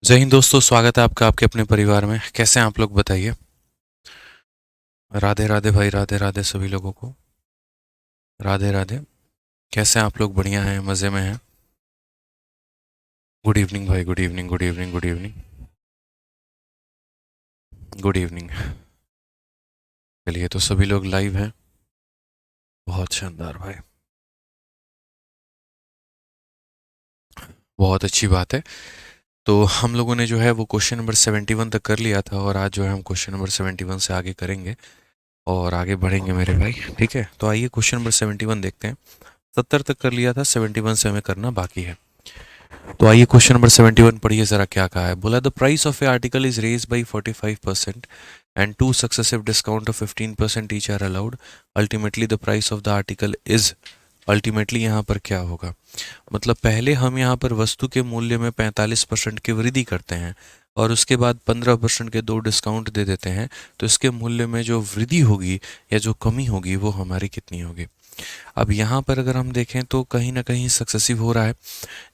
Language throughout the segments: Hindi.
जय हिंद दोस्तों, स्वागत है आपका आपके अपने परिवार में। कैसे हैं आप लोग, बताइए। राधे राधे भाई, राधे राधे सभी लोगों को। राधे राधे। कैसे हैं आप लोग? बढ़िया हैं, मज़े में हैं? गुड इवनिंग भाई, good evening, good evening, good evening. Good evening. चलिए, तो सभी लोग लाइव हैं। बहुत शानदार भाई। बहुत अच्छी बात है। तो हम लोगों ने जो है वो क्वेश्चन नंबर 71 तक कर लिया था, और आज जो है हम क्वेश्चन नंबर 71 से आगे करेंगे और आगे बढ़ेंगे मेरे भाई। ठीक है, तो आइए क्वेश्चन नंबर 71 देखते हैं। 70 तक कर लिया था, 71 से हमें करना बाकी है। तो आइए क्वेश्चन नंबर 71 पढ़िए जरा, क्या कहा है। बोला the price of a article is raise by 45% and two successive discount of 15% each are allowed. Ultimately the price of the article is. Ultimately यहाँ पर क्या होगा? मतलब पहले हम यहाँ पर वस्तु के मूल्य में 45% की वृद्धि करते हैं और उसके बाद 15% के दो डिस्काउंट दे देते हैं, तो इसके मूल्य में जो वृद्धि होगी या जो कमी होगी वो हमारी कितनी होगी। अब यहाँ पर अगर हम देखें तो कहीं ना कहीं सक्सेसिव हो रहा है।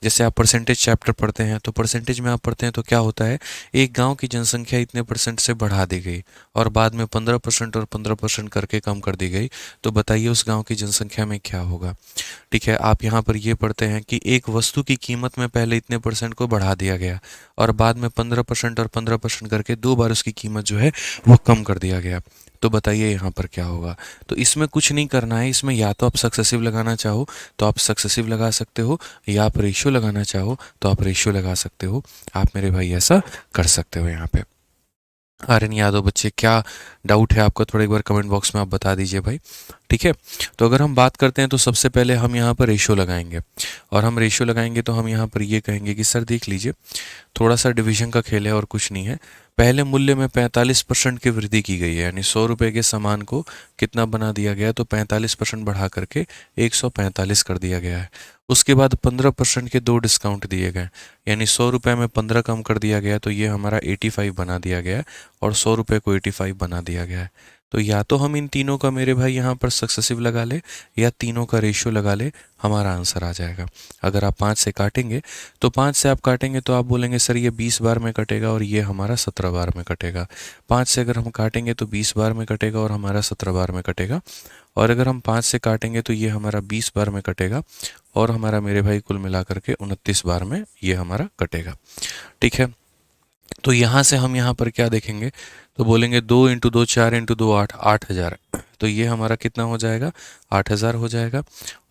जैसे आप परसेंटेज चैप्टर पढ़ते हैं तो परसेंटेज में आप पढ़ते हैं तो क्या होता है, एक गांव की जनसंख्या इतने परसेंट से बढ़ा दी गई और बाद में 15% और 15% करके कम कर दी गई। तो बताइए उस गांव की जनसंख्या में क्या होगा। ठीक है, आप यहाँ पर ये पढ़ते हैं कि एक वस्तु की कीमत में पहले इतने परसेंट को बढ़ा दिया गया और बाद में 15% और 15% करके दो बार उसकी कीमत जो है वो कम कर दिया गया। तो बताइए यहाँ पर क्या होगा। तो इसमें कुछ नहीं करना है, इसमें या तो आप सक्सेसिव लगाना चाहो तो आप सक्सेसिव लगा सकते हो, या आप रेशियो लगाना चाहो तो आप रेशियो लगा सकते हो। आप मेरे भाई ऐसा कर सकते हो यहाँ पे। आर्यन यादव बच्चे, क्या डाउट है आपका? थोड़ा एक बार कमेंट बॉक्स में आप बता दीजिए भाई। ठीक है, तो अगर हम बात करते हैं तो सबसे पहले हम यहाँ पर रेशियो लगाएंगे, और हम रेशियो लगाएंगे तो हम यहाँ पर ये कहेंगे कि सर देख लीजिए, थोड़ा सा डिवीजन का खेल है और कुछ नहीं है। पहले मूल्य में 45% की वृद्धि की गई है, यानी 100 रुपये के सामान को कितना बना दिया गया है, तो 45% बढ़ा करके 145 कर दिया गया है। उसके बाद 15% के दो डिस्काउंट दिए गए, यानी 100 रुपये में 15 कम कर दिया गया, तो ये हमारा 85 बना दिया गया है और 100 रुपये को 85 बना दिया गया है। तो या तो हम इन तीनों का मेरे भाई यहाँ पर सक्सेसिव लगा ले या तीनों का रेशियो लगा ले, हमारा आंसर आ जाएगा। अगर आप 5 से काटेंगे तो 5 से आप काटेंगे तो आप बोलेंगे सर ये 20 बार में कटेगा और ये हमारा 17 बार में कटेगा। 5 से अगर हम काटेंगे तो 20 बार में कटेगा और हमारा 17 बार में कटेगा। और अगर हम 5 से काटेंगे तो ये हमारा 20 बार में कटेगा और हमारा मेरे भाई कुल मिला करके 29 बार में ये हमारा कटेगा। ठीक है, तो यहाँ से हम यहाँ पर क्या देखेंगे, तो बोलेंगे 2 × 2 4 × 2 8, 8,000। तो ये हमारा कितना हो जाएगा? 8,000 हो जाएगा।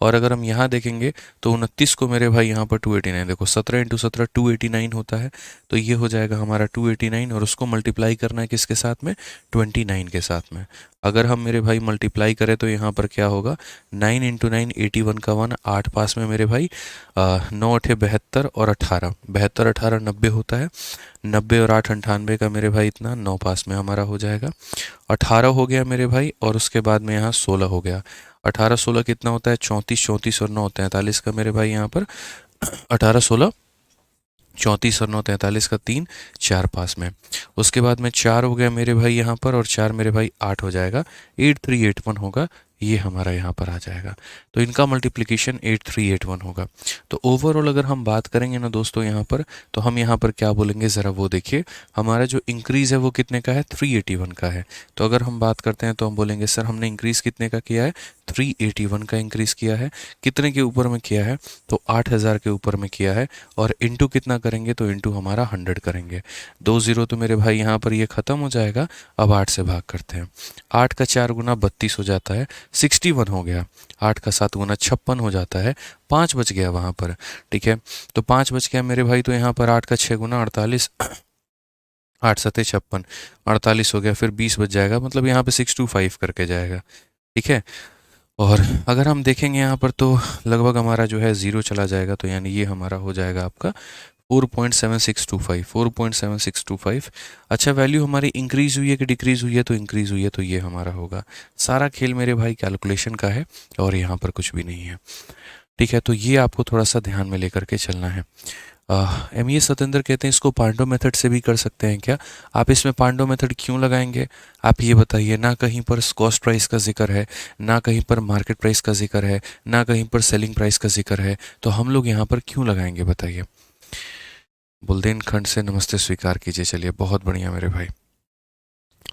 और अगर हम यहाँ देखेंगे तो 29 को मेरे भाई यहाँ पर 289, देखो 17 × 17 289 होता है। तो ये हो जाएगा हमारा 289, और उसको मल्टीप्लाई करना है किसके साथ में? 29 के साथ में। अगर हम मेरे भाई मल्टीप्लाई करें तो यहाँ पर क्या होगा? 9 × 9 81 का 1, 8 पास में मेरे भाई 9 8 72 और 18, 72 18 90 होता है। 90 और 8 98 का मेरे भाई इतना 9 पास में हमारा हो जाएगा। 18 हो गया मेरे भाई, और उसके बाद में यहाँ 16 हो गया। 18 16 कितना होता है? 34, 34 और 9 43 का मेरे भाई यहाँ पर 18 16 34 और 9 43 का 3 4 पास में। उसके बाद में 4 हो गया मेरे भाई यहाँ पर, और 4 मेरे भाई 8 हो जाएगा। 8381 होगा, ये हमारा यहाँ पर आ जाएगा। तो इनका मल्टीप्लिकेशन 8381 होगा। तो ओवरऑल अगर हम बात करेंगे ना दोस्तों यहाँ पर, तो हम यहाँ पर क्या बोलेंगे ज़रा वो देखिए। हमारा जो इंक्रीज़ है वो कितने का है? 381 का है। तो अगर हम बात करते हैं तो हम बोलेंगे सर हमने इंक्रीज़ कितने का किया है? 381 का इंक्रीज़ किया है। कितने के ऊपर में किया है? तो 8,000 के ऊपर में किया है। और इंटू कितना करेंगे? तो इंटू हमारा 100 करेंगे। 2 0 तो मेरे भाई यहाँ पर ये ख़त्म हो जाएगा। अब 8 से भाग करते हैं। 8 का 4 गुना 32 हो जाता है, 61 हो गया। 8 का 7 गुना 56 हो जाता है, 5 बच गया वहाँ पर। ठीक है, तो 5 बच गया मेरे भाई। तो यहाँ पर 8 का 6 गुना 48, 8 7 56, 48 हो गया। फिर 20 बच जाएगा, मतलब यहाँ पे 625 करके जाएगा। ठीक है, और अगर हम देखेंगे यहाँ पर तो लगभग हमारा जो है ज़ीरो चला जाएगा। तो यानी ये हमारा हो जाएगा आपका 4.7625, 4.7625। अच्छा, वैल्यू हमारी इंक्रीज़ हुई है कि डिक्रीज़ हुई है? तो इंक्रीज़ हुई है, तो ये हमारा होगा। सारा खेल मेरे भाई कैलकुलेशन का है और यहाँ पर कुछ भी नहीं है। ठीक है, तो ये आपको थोड़ा सा ध्यान में लेकर के चलना है। एम सतेंद्र कहते हैं इसको पांडो मेथड से भी कर सकते हैं क्या? आप इसमें पांडो मेथड क्यों लगाएंगे, आप ये बताइए। ना कहीं पर कॉस्ट प्राइस का जिक्र है, ना कहीं पर मार्केट प्राइस का जिक्र है, ना कहीं पर सेलिंग प्राइस का जिक्र है, तो हम लोग यहाँ पर क्यों लगाएंगे बताइए। बुंदेलखंड से नमस्ते स्वीकार कीजिए। चलिए, बहुत बढ़िया मेरे भाई,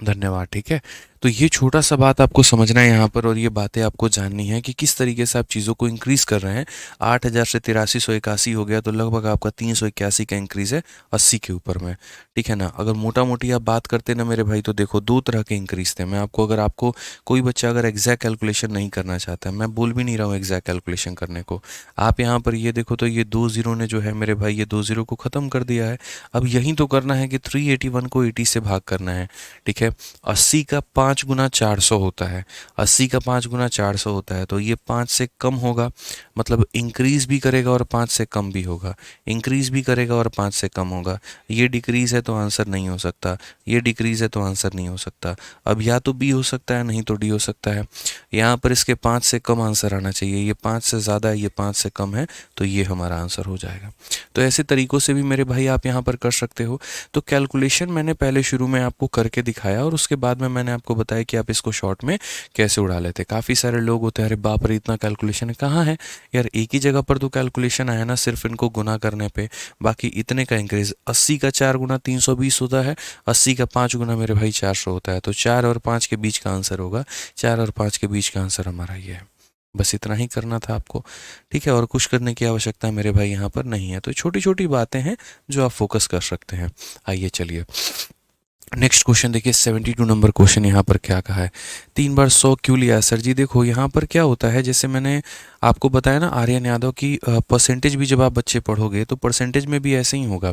धन्यवाद। ठीक है, तो ये छोटा सा बात आपको समझना है यहाँ पर, और ये बातें आपको जाननी है कि किस तरीके से आप चीज़ों को इंक्रीज कर रहे हैं। 8,000 से 8381 हो गया, तो लगभग आपका 381 का इंक्रीज है 80 के ऊपर में। ठीक है ना। अगर मोटा मोटी आप बात करते ना मेरे भाई, तो देखो दो तरह के इंक्रीज थे। मैं आपको, अगर आपको कोई बच्चा अगर एग्जैक्ट कैलकुलेशन नहीं करना चाहता है, मैं बोल भी नहीं रहा हूँ एग्जैक्ट कैलकुलेशन करने को, आप यहाँ पर ये देखो तो ये 2 जीरो ने जो है मेरे भाई, ये 2 जीरो को ख़त्म कर दिया है। अब यही तो करना है कि 381 को 80 से भाग करना है। ठीक है, 80 का 5 गुना 400 होता है। 80 का 5 गुना 400 होता है, तो ये 5 से कम होगा, मतलब इंक्रीज भी करेगा और 5 से कम भी होगा, इंक्रीज भी करेगा और 5 से कम होगा। ये डिक्रीज है तो आंसर नहीं हो सकता, ये डिक्रीज है तो आंसर नहीं हो सकता। अब या तो बी हो सकता है, नहीं तो डी हो सकता है। यहाँ पर इसके 5 से कम आंसर आना चाहिए, ये 5 से ज़्यादा है, ये 5 से कम है, तो ये हमारा आंसर हो जाएगा। तो ऐसे तरीक़ों से भी मेरे भाई आप यहाँ पर कर सकते हो। तो कैलकुलेशन मैंने पहले शुरू में आपको करके दिखाया, और उसके बाद में मैंने आपको बताया कि आप इसको शॉर्ट में कैसे उड़ा लेते। काफ़ी सारे लोग होते हैं, अरे बाप रे इतना कैलकुलेशन कहाँ है यार, एक ही जगह पर तो कैलकुलेशन आया ना, सिर्फ इनको गुना करने पे, बाकी इतने का इंक्रीज। 80 का 4 गुना 320 होता है, 80 का 5 गुना मेरे भाई 400 होता है, तो 4 और 5 के बीच का आंसर होगा, 4 और 5 के बीच का आंसर हमारा ये है। बस इतना ही करना था आपको। ठीक है, और कुछ करने की आवश्यकता मेरे भाई यहाँ पर नहीं है। तो छोटी छोटी बातें हैं जो आप फोकस कर सकते हैं। आइए चलिए नेक्स्ट क्वेश्चन देखिए, 72 नंबर क्वेश्चन यहाँ पर क्या कहा है, 3 बार 100 क्यों लिया सर जी। देखो यहाँ पर क्या होता है, जैसे मैंने आपको बताया ना आर्यन यादव की परसेंटेज भी जब आप बच्चे पढ़ोगे तो परसेंटेज में भी ऐसे ही होगा।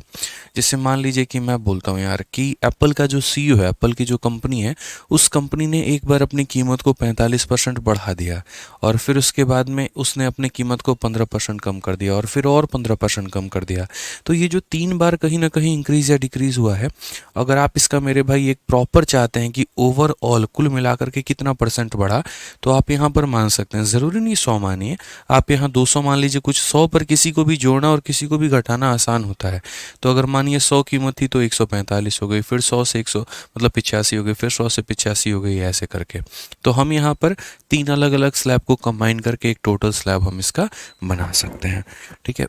जैसे मान लीजिए कि मैं बोलता हूँ यार कि एप्पल का जो सीईओ है, एप्पल की जो कंपनी है, उस कंपनी ने एक बार अपनी कीमत को 45% बढ़ा दिया, और फिर उसके बाद में उसने अपनी कीमत को 15% कम कर दिया, और फिर और 15% कम कर दिया। तो ये जो 3 बार कहीं ना कहीं इंक्रीज या डिक्रीज हुआ है, अगर आप इसका मेरे भाई एक प्रॉपर चाहते हैं कि ओवरऑल कुल मिलाकर के कितना परसेंट बढ़ा, तो आप यहाँ पर मान सकते हैं। ज़रूरी नहीं 100 मानिए, आप यहाँ 200 मान लीजिए। कुछ 100 पर किसी को भी जोड़ना और किसी को भी घटाना आसान होता है। तो अगर मानिए 100 कीमत थी तो 145 हो गई, फिर 100 से 100 मतलब 85 हो गई, फिर 100 से 85 हो गई, ऐसे करके। तो हम यहाँ पर 3 अलग अलग स्लैब को कंबाइन करके एक टोटल स्लैब हम इसका बना सकते हैं। ठीक है,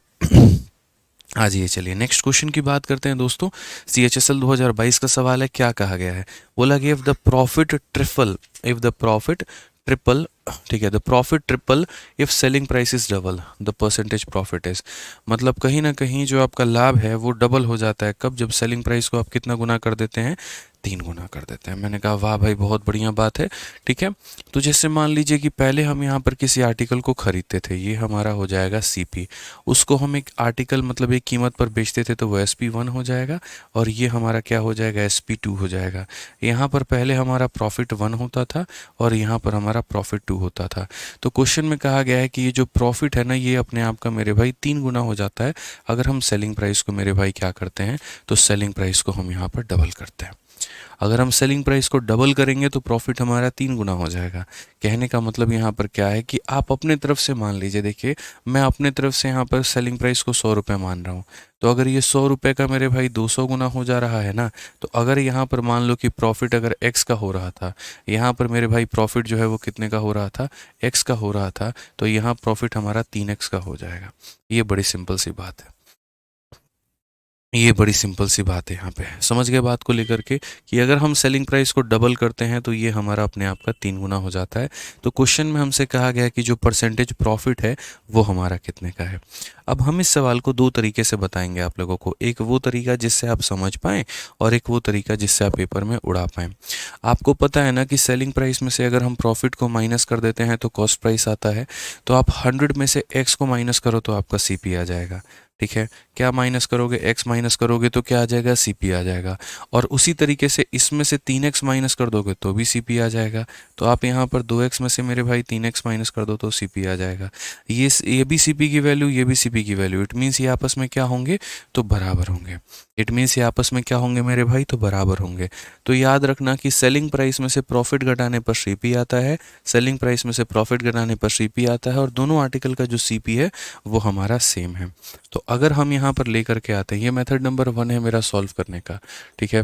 आज ये चलिए नेक्स्ट क्वेश्चन की बात करते हैं दोस्तों। CHSL 2022 का सवाल है, क्या कहा गया है, बोला कि if the profit triple, if the profit triple, ठीक है, the profit triple if selling price is double the percentage profit is. मतलब कहीं ना कहीं जो आपका लाभ है वो डबल हो जाता है, कब, जब सेलिंग प्राइस को आप कितना गुना कर देते हैं, 3 गुना कर देते हैं। मैंने कहा वाह भाई बहुत बढ़िया बात है। ठीक है, तो जैसे मान लीजिए कि पहले हम यहाँ पर किसी आर्टिकल को खरीदते थे, ये हमारा हो जाएगा CP, उसको हम एक आर्टिकल मतलब एक कीमत पर बेचते थे तो वो SP1 हो जाएगा, और ये हमारा क्या हो जाएगा, SP2 हो जाएगा। यहाँ पर पहले हमारा प्रॉफिट 1 होता था और यहाँ पर हमारा प्रॉफिट 2 होता था। तो क्वेश्चन में कहा गया है कि ये जो प्रॉफिट है ना, ये अपने आप का मेरे भाई 3 गुना हो जाता है अगर हम सेलिंग प्राइस को मेरे भाई क्या करते हैं, तो सेलिंग प्राइस को हम यहाँ पर डबल करते हैं। अगर हम सेलिंग प्राइस को डबल करेंगे तो प्रॉफिट हमारा 3 गुना हो जाएगा। कहने का मतलब यहाँ पर क्या है कि आप अपने तरफ से मान लीजिए, देखिए मैं अपने तरफ से यहाँ पर सेलिंग प्राइस को 100 रुपये मान रहा हूँ, तो अगर ये 100 रुपये का मेरे भाई 200 गुना हो जा रहा है ना, तो अगर यहाँ पर मान लो कि प्रॉफिट अगर x का हो रहा था, यहाँ पर मेरे भाई प्रॉफिट जो है वो कितने का हो रहा था, x का हो रहा था, तो यहाँ प्रॉफिट हमारा 3x का हो जाएगा। ये बड़ी सिंपल सी बात है, ये बड़ी सिंपल सी बात है। यहाँ पे समझ गए बात को लेकर के कि अगर हम सेलिंग प्राइस को डबल करते हैं तो ये हमारा अपने आप का 3 गुना हो जाता है। तो क्वेश्चन में हमसे कहा गया कि जो परसेंटेज प्रॉफिट है वो हमारा कितने का है। अब हम इस सवाल को 2 तरीके से बताएंगे आप लोगों को, एक वो तरीका जिससे आप समझ पाएँ और एक वो तरीका जिससे आप पेपर में उड़ा पाएँ। आपको पता है ना कि सेलिंग प्राइस में से अगर हम प्रॉफिट को माइनस कर देते हैं तो कॉस्ट प्राइस आता है, तो आप 100 में से x को माइनस करो तो आपका CP आ जाएगा। ठीक है, क्या माइनस करोगे, x माइनस करोगे तो क्या आ जाएगा, CP आ जाएगा। और उसी तरीके से इसमें से 3x माइनस कर दोगे तो भी CP आ जाएगा। तो आप यहाँ पर 2x में से मेरे भाई 3x माइनस कर दो तो CP आ जाएगा। ये भी CP की वैल्यू, ये भी CP की वैल्यू, इट मीन्स ये आपस में क्या होंगे, तो बराबर होंगे। इट मीन्स ये आपस में क्या होंगे मेरे भाई, तो बराबर होंगे। तो याद रखना कि सेलिंग प्राइस में से प्रॉफिट घटाने पर CP आता है, सेलिंग प्राइस में से प्रॉफिट घटाने पर CP आता है, और दोनों आर्टिकल का जो CP है वो हमारा सेम है। तो अगर हम यहाँ पर लेकर के आते हैं, ये मेथड नंबर 1 है मेरा सॉल्व करने का। ठीक है,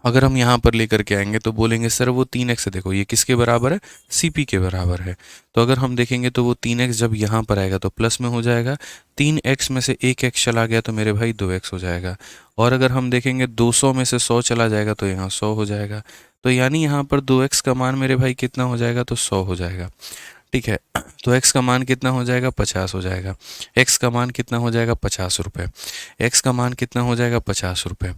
अगर हम यहाँ पर लेकर के आएंगे तो बोलेंगे सर वो 3x है, देखो ये किसके बराबर है, CP के बराबर है। तो अगर हम देखेंगे तो वो 3x जब यहाँ पर आएगा तो प्लस में हो जाएगा, 3x में से 1x चला गया तो मेरे भाई 2x हो जाएगा। और अगर हम देखेंगे 200 में से 100 चला जाएगा तो यहाँ 100 हो जाएगा। तो यानी यहाँ पर 2x का मान मेरे भाई कितना हो जाएगा, तो 100 हो जाएगा। ठीक है, तो x का मान कितना हो जाएगा, 50 हो जाएगा। x का मान कितना हो जाएगा, 50 रुपये। x का मान कितना हो जाएगा, 50 रुपये।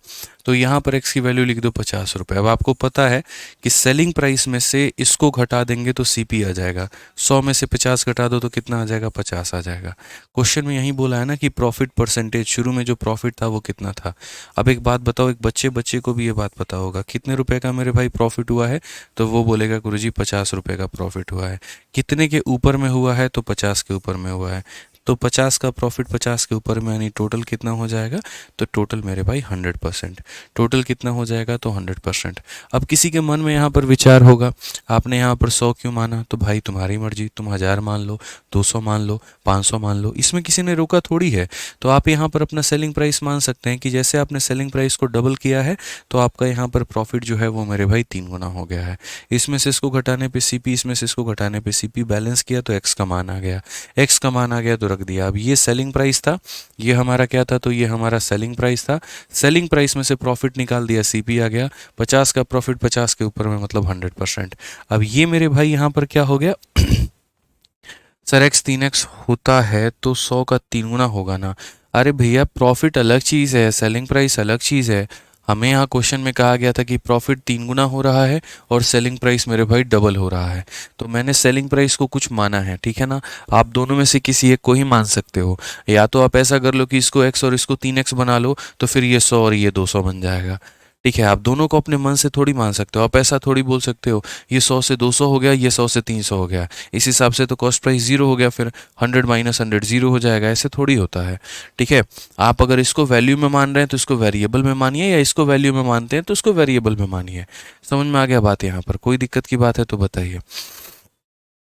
तो यहाँ पर x की वैल्यू लिख दो 50 रुपये। अब आपको पता है कि सेलिंग प्राइस में से इसको घटा देंगे तो CP आ जाएगा, 100 में से 50 घटा दो तो कितना आ जाएगा, 50 आ जाएगा। क्वेश्चन में यही बोला है ना कि प्रॉफिट परसेंटेज, शुरू में जो प्रॉफिट था वो कितना था। अब एक बात बताओ, एक बच्चे को भी ये बात पता होगा, कितने रुपए का मेरे भाई प्रॉफिट हुआ है, तो वो बोलेगा गुरुजी 50 रुपये का प्रॉफिट हुआ है। कितने के ऊपर में हुआ है, तो 50 के ऊपर में हुआ है। तो 50 का प्रॉफिट 50 के ऊपर में, यानी टोटल कितना हो जाएगा, तो टोटल मेरे भाई 100%। टोटल कितना हो जाएगा, तो 100%। अब किसी के मन में यहाँ पर विचार होगा, आपने यहाँ पर 100 क्यों माना, तो भाई तुम्हारी मर्जी, तुम 1000 मान लो, 200 मान लो, 500 मान लो, इसमें किसी ने रोका थोड़ी है। तो आप यहाँ पर अपना सेलिंग प्राइस मान सकते हैं कि जैसे आपने सेलिंग प्राइस को डबल किया है तो आपका यहाँ पर प्रॉफिट जो है वो मेरे भाई 3 गुना हो गया है। इसमें से इसको घटाने पे CP, इसमें से इसको घटाने पे CP, बैलेंस किया तो x का मान आ गया। x का मान आ गया तो रख दिया। अब ये सेलिंग प्राइस था, ये हमारा क्या था, तो ये हमारा सेलिंग प्राइस था। सेलिंग प्राइस में से प्रॉफिट निकाल दिया, CP आ गया। 50 का प्रॉफिट 50 के ऊपर में, मतलब 100%। अब ये मेरे भाई यहाँ पर क्या हो गया, सर x 3x होता है तो 100 का 3 गुना होगा ना। अरे भैया प्रॉफिट अलग चीज़ है, सेलिंग प्राइस अलग चीज़ है। हमें यहाँ क्वेश्चन में कहा गया था कि प्रॉफिट 3 गुना हो रहा है और सेलिंग प्राइस मेरे भाई डबल हो रहा है। तो मैंने सेलिंग प्राइस को कुछ माना है, ठीक है ना। आप दोनों में से किसी एक को ही मान सकते हो। या तो आप ऐसा कर लो कि इसको x और इसको 3x बना लो, तो फिर ये 100 और ये 200 बन जाएगा। ठीक है, आप दोनों को अपने मन से थोड़ी मान सकते हो। आप ऐसा थोड़ी बोल सकते हो ये 100 से 200 हो गया, ये 100 से 300 हो गया, इस हिसाब से तो कॉस्ट प्राइस 0 हो गया, फिर 100 माइनस 100 0 हो जाएगा। ऐसे थोड़ी होता है। ठीक है, आप अगर इसको वैल्यू में मान रहे हैं तो इसको वेरिएबल में मानिए, या इसको वैल्यू में मानते हैं तो इसको वेरिएबल में मानिए। समझ में आ गया बात, यहाँ पर कोई दिक्कत की बात है तो बताइए।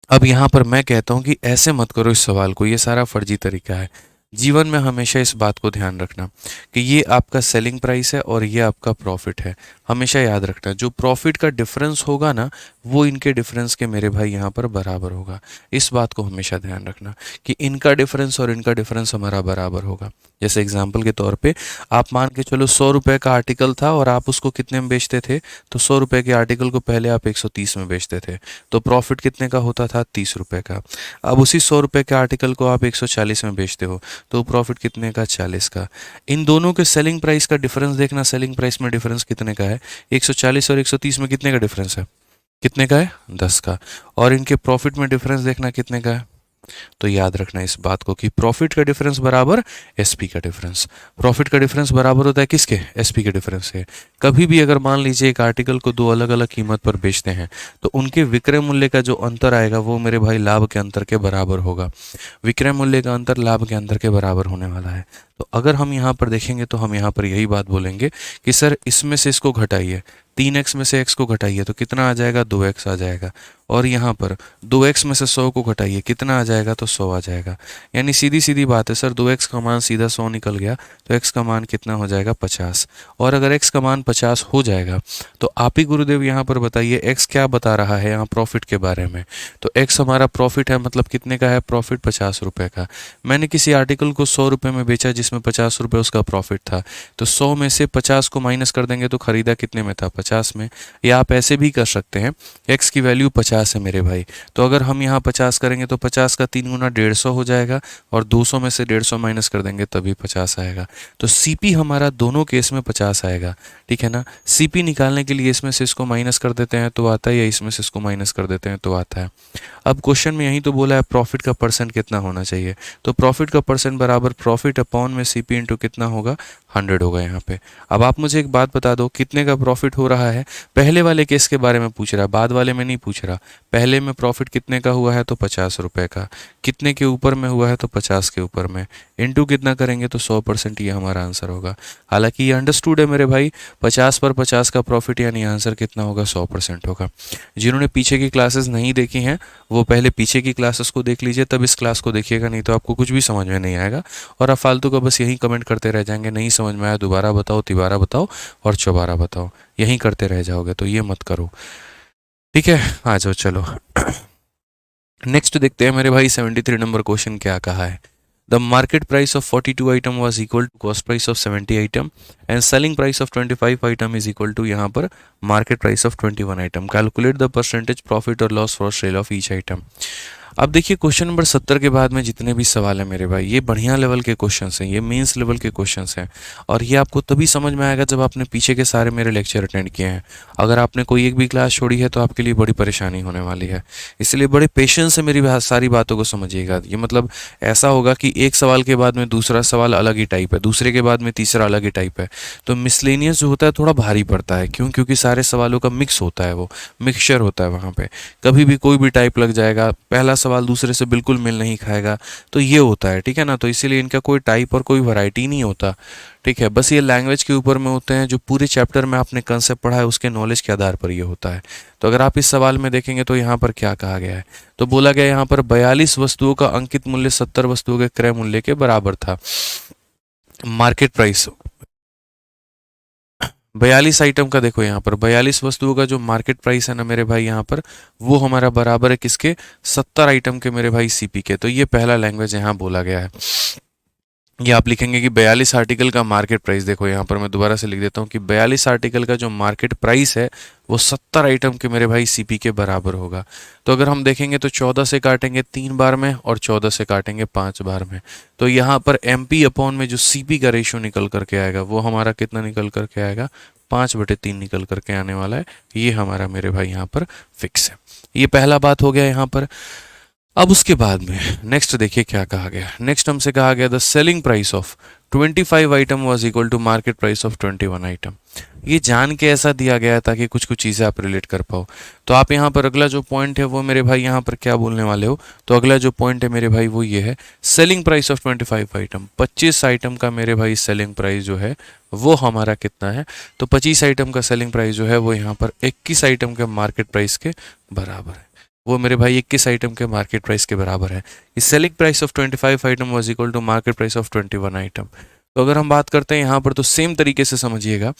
अब यहाँ पर मैं कहता हूँ कि ऐसे मत करो इस सवाल को, ये सारा फर्जी तरीका है। जीवन में हमेशा इस बात को ध्यान रखना कि ये आपका सेलिंग प्राइस है और ये आपका प्रॉफिट है। हमेशा याद रखना, जो प्रॉफिट का डिफरेंस होगा ना, वो इनके डिफरेंस के मेरे भाई यहाँ पर बराबर होगा। इस बात को हमेशा ध्यान रखना कि इनका डिफरेंस और इनका डिफरेंस हमारा बराबर होगा। जैसे एग्जाम्पल के तौर पे आप मान के चलो 100 रुपये का आर्टिकल था और आप उसको कितने में बेचते थे, तो 100 रुपये के आर्टिकल को पहले आप 130 में बेचते थे, तो प्रॉफिट कितने का होता था, 30 रुपये का। अब उसी 100 रुपये के आर्टिकल को आप 140 में बेचते हो, तो प्रॉफिट कितने का, 40 का। इन दोनों के सेलिंग प्राइस का डिफरेंस देखना, सेलिंग प्राइस में डिफरेंस कितने का है, 140 और 130 में कितने का डिफरेंस है, कितने का है, 10 का। और इनके प्रॉफिट में डिफरेंस देखना कितने का है। तो याद रखना इस बात को कि प्रॉफिट का डिफरेंस बराबर एसपी का डिफरेंस। प्रॉफिट का डिफरेंस बराबर होता है किसके, एसपी के डिफरेंस से। कभी भी अगर मान लीजिए एक आर्टिकल को दो अलग अलग कीमत पर बेचते हैं तो उनके विक्रय मूल्य का जो अंतर आएगा वो मेरे भाई लाभ के अंतर के बराबर होगा। विक्रय मूल्य का अंतर लाभ के अंतर के बराबर होने वाला है। तो अगर हम यहाँ पर देखेंगे तो हम यहाँ पर यही बात बोलेंगे कि सर इसमें से इसको घटाइए, 3x में से x को घटाइए तो कितना आ जाएगा, 2x आ जाएगा। और यहाँ पर 2x में से 100 को घटाइए, कितना आ जाएगा, तो 100 आ जाएगा। यानी सीधी सीधी बात है सर, 2x का मान सीधा 100 निकल गया तो x का मान कितना हो जाएगा, 50। और अगर x का मान 50 हो जाएगा तो आप ही गुरुदेव यहाँ पर बताइए x क्या बता रहा है यहाँ प्रॉफिट के बारे में। तो x हमारा प्रॉफिट है, मतलब कितने का है प्रॉफिट, 50 रुपये का। मैंने किसी आर्टिकल को 100 रुपये में बेचा जिसमें 50 रुपये उसका प्रॉफिट था, तो 100 में से 50 को माइनस कर देंगे तो खरीदा कितने में था, 50 में। या आप ऐसे भी कर सकते हैं, x की वैल्यू 50 है मेरे भाई, तो अगर हम यहाँ 50 करेंगे तो 50 का 3 गुना 150 हो जाएगा, और 200 में से 150 माइनस कर देंगे तभी 50 आएगा। तो CP हमारा दोनों केस में 50 आएगा, ठीक है ना। CP निकालने के लिए इसमें से इसको माइनस कर देते हैं तो आता है, या इसमें से इसको माइनस कर देते हैं तो आता है। अब क्वेश्चन में यही तो बोला है प्रॉफिट का परसेंट कितना होना चाहिए, तो प्रॉफिट का परसेंट बराबर प्रॉफिट अपॉन में CP इंटू कितना होगा, 100 होगा यहाँ पे। अब आप मुझे एक बात बता दो, कितने का प्रॉफिट हो रहा है। पहले वाले केस के बारे में पूछ रहा है, बाद वाले में नहीं पूछ रहा। पहले में प्रॉफिट कितने का हुआ है, तो 50 रुपये का। कितने के ऊपर में हुआ है, तो 50 के ऊपर में। इंटू कितना करेंगे तो 100%, ये हमारा आंसर होगा। हालांकि ये अंडरस्टूड है मेरे भाई, 50 पर 50 का प्रॉफिट, यानी आंसर कितना होगा, 100% होगा। जिन्होंने पीछे की क्लासेस नहीं देखी हैं वो पहले पीछे की क्लासेस को देख लीजिए, तब इस क्लास को देखिएगा, नहीं तो आपको कुछ भी समझ में नहीं आएगा और आप फालतू का बस यही कमेंट करते रह जाएंगे, नहीं समझ में आया दोबारा बताओ, तिबारा बताओ और चौबारा बताओ, यहीं करते रह जाओगे, तो ये मत करो, ठीक है। आ जाओ चलो नेक्स्ट देखते हैं मेरे भाई 73 नंबर क्वेश्चन क्या कहा है। The market price of 42 item was equal to cost price of 70 item and selling price of 25 item is equal to यहाँ पर market price of 21 item. Calculate the percentage profit और loss for sale of each item. अब देखिए क्वेश्चन नंबर 70 के बाद में जितने भी सवाल है मेरे भाई, ये बढ़िया लेवल के क्वेश्चंस हैं, ये मेंस लेवल के क्वेश्चंस हैं, और ये आपको तभी समझ में आएगा जब आपने पीछे के सारे मेरे लेक्चर अटेंड किए हैं। अगर आपने कोई एक भी क्लास छोड़ी है तो आपके लिए बड़ी परेशानी होने वाली है, इसलिए बड़े पेशेंस से मेरी सारी बातों को समझिएगा। ये मतलब ऐसा होगा कि एक सवाल के बाद में दूसरा सवाल अलग ही टाइप है, दूसरे के बाद में तीसरा अलग ही टाइप है, तो मिसलेनियस जो होता है थोड़ा भारी पड़ता है। क्यों? क्योंकि सारे सवालों का मिक्स होता है, वो मिक्सचर होता है वहाँ पे, कभी भी कोई भी टाइप लग जाएगा, पहला सवाल दूसरे से बिल्कुल मिल नहीं खाएगा, तो ये होता है, ठीक है ना। तो इसीलिए इनका कोई टाइप और कोई वैरायटी नहीं होता, ठीक है। बस ये लैंग्वेज के ऊपर में होते हैं, जो पूरे चैप्टर में आपने कंसेप्ट पढ़ा है उसके नॉलेज के आधार पर ये होता है। तो अगर आप इस सवाल में देखेंगे तो यहाँ पर क्या कहा गया है, तो बोला गया यहाँ पर 42 वस्तुओं का अंकित मूल्य 70 वस्तुओं के क्रय मूल्य के बराबर था। मार्केट प्राइस 42 आइटम का, देखो यहाँ पर 42 वस्तुओं का जो मार्केट प्राइस है ना मेरे भाई, यहाँ पर वो हमारा बराबर है किसके, 70 आइटम के मेरे भाई सीपी के। तो ये पहला लैंग्वेज यहाँ बोला गया है। ये आप लिखेंगे कि 42 आर्टिकल का मार्केट प्राइस, देखो यहाँ पर मैं दोबारा से लिख देता हूँ कि 42 आर्टिकल का जो मार्केट प्राइस है वो 70 आइटम के मेरे भाई सीपी के बराबर होगा। तो अगर हम देखेंगे तो 14 से काटेंगे 3 बार में और 14 से काटेंगे 5 बार में, तो यहाँ पर एमपी अपॉन में जो सीपी का रेशियो निकल करके आएगा वो हमारा कितना निकल करके आएगा, 5/3 निकल करके आने वाला है। ये हमारा मेरे भाई यहाँ पर फिक्स है। ये पहला बात हो गया यहाँ पर। अब उसके बाद में नेक्स्ट देखिए क्या कहा गया। नेक्स्ट हमसे कहा गया the selling price of 25 item was equal to market price of 21 item. ये जान के ऐसा दिया गया है ताकि कुछ कुछ चीज़ें आप रिलेट कर पाओ। तो आप यहाँ पर अगला जो पॉइंट है वो मेरे भाई यहाँ पर क्या बोलने वाले हो, तो अगला जो पॉइंट है मेरे भाई वो ये है, selling price of 25 item, 25 item का मेरे भाई सेलिंग प्राइस जो है वो हमारा कितना है, तो 25 आइटम का सेलिंग प्राइस जो है वो यहाँ पर 21 आइटम के मार्केट प्राइस के बराबर है। वो मेरे भाई 21 आइटम के मार्केट प्राइस के बराबर है। इस selling price of 25 item was equal to market price of 21 item. तो अगर हम बात करते हैं यहाँ पर तो सेम तरीके से समझिएगा,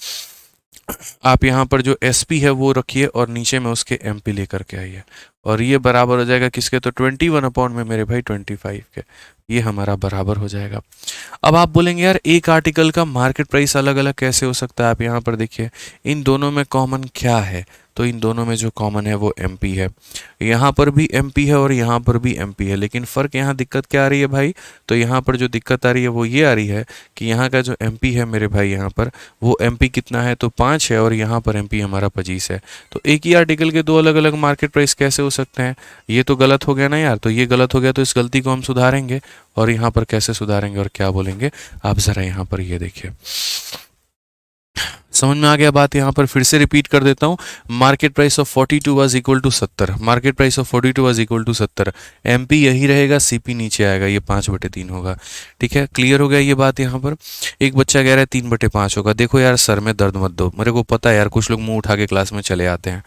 आप यहाँ पर जो एसपी है वो रखिए और नीचे में उसके एमपी लेकर के आइए, और ये बराबर हो जाएगा किसके, तो 21 अपॉन में मेरे भाई 25 के, ये हमारा बराबर हो जाएगा। अब आप बोलेंगे यार एक आर्टिकल का मार्केट प्राइस अलग अलग कैसे हो सकता है, आप यहाँ पर देखिए इन दोनों में कॉमन क्या है, तो इन दोनों में जो कॉमन है वो एमपी है। यहाँ पर भी एमपी है और यहाँ पर भी एमपी है, लेकिन फ़र्क यहाँ दिक्कत क्या आ रही है भाई, तो यहाँ पर जो दिक्कत आ रही है वो ये आ रही है कि यहाँ का जो एमपी है मेरे भाई यहाँ पर वो एमपी कितना है, तो 5 है, और यहाँ पर एमपी हमारा 25 है। तो एक ही आर्टिकल के दो अलग अलग मार्केट प्राइस कैसे हो सकते हैं, ये तो गलत हो गया ना यार। तो ये गलत हो गया, तो इस गलती को हम सुधारेंगे, और यहाँ पर कैसे सुधारेंगे और क्या बोलेंगे, आप ज़रा यहाँ पर ये देखिए। समझ में आ गया बात, यहाँ पर फिर से रिपीट कर देता हूँ। Market price of 42 was equal to 70, market price of 42 was equal to 70, MP यही रहेगा, सीपी नीचे आएगा, ये 5/3 होगा। ठीक है, क्लियर हो गया ये बात। यहाँ पर एक बच्चा कह रहा है 3/5 होगा। देखो यार सर में दर्द मत दो, मेरे को पता है यार कुछ लोग मुंह उठा के क्लास में चले आते हैं,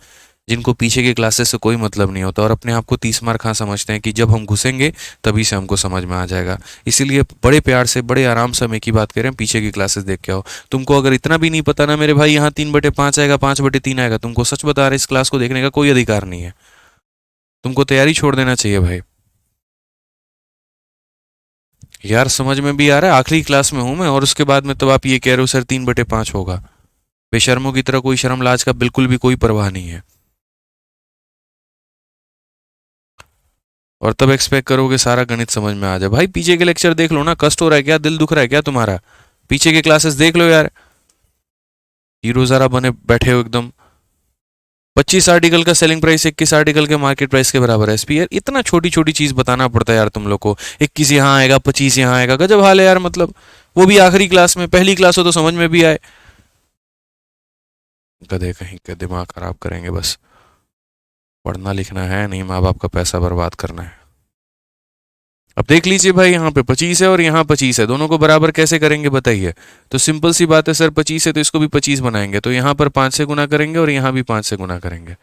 जिनको पीछे के क्लासेस से कोई मतलब नहीं होता, और अपने आप को 30 मार्क हाँ समझते हैं कि जब हम घुसेंगे तभी से हमको समझ में आ जाएगा। इसीलिए बड़े प्यार से बड़े आराम से हम एक ही बात कह रहे हैं, पीछे की क्लासेस देख के आओ। तुमको अगर इतना भी नहीं पता ना मेरे भाई, यहाँ 3/5 आएगा, 5/3 आएगा, तुमको सच बता रहे इस क्लास को देखने का कोई अधिकार नहीं है, तुमको तैयारी छोड़ देना चाहिए भाई। यार समझ में भी आ रहा है, आखिरी क्लास में हूं मैं, और उसके बाद में तब आप ये कह रहे हो सर 3/5 होगा। बेशर्मों की तरह कोई शर्म लाज का बिल्कुल भी कोई परवाह नहीं है, और तब एक्सपेक्ट करोगे सारा गणित समझ में आ जाए। भाई पीछे के लेक्चर देख लो ना, कष्ट हो रहा है क्या, दिल दुख रहा है क्या तुम्हारा, पीछे के क्लासेस देख लो यार। हीरो जरा बने बैठे हो एकदम। 25 आर्टिकल का सेलिंग प्राइस 21 आर्टिकल के मार्केट प्राइस के बराबर है। एसपी यार इतना छोटी छोटी चीज बताना पड़ता है यार तुम लोग को, 21 यहाँ आएगा 25 यहाँ आएगा, गजब हाल है यार। मतलब वो भी आखिरी क्लास में, पहली क्लास हो तो समझ में भी आए। गधे कहीं के, दिमाग खराब करेंगे बस, पढ़ना लिखना है नहीं, माँ बाप का पैसा बर्बाद करना है। अब देख लीजिए भाई, यहाँ पे 25 है और यहाँ 25 है, दोनों को बराबर कैसे करेंगे बताइए। तो सिंपल सी बात है सर, 25 है तो इसको भी 25 बनाएंगे, तो यहाँ पर 5 से गुना करेंगे और यहाँ भी 5 से गुना करेंगे।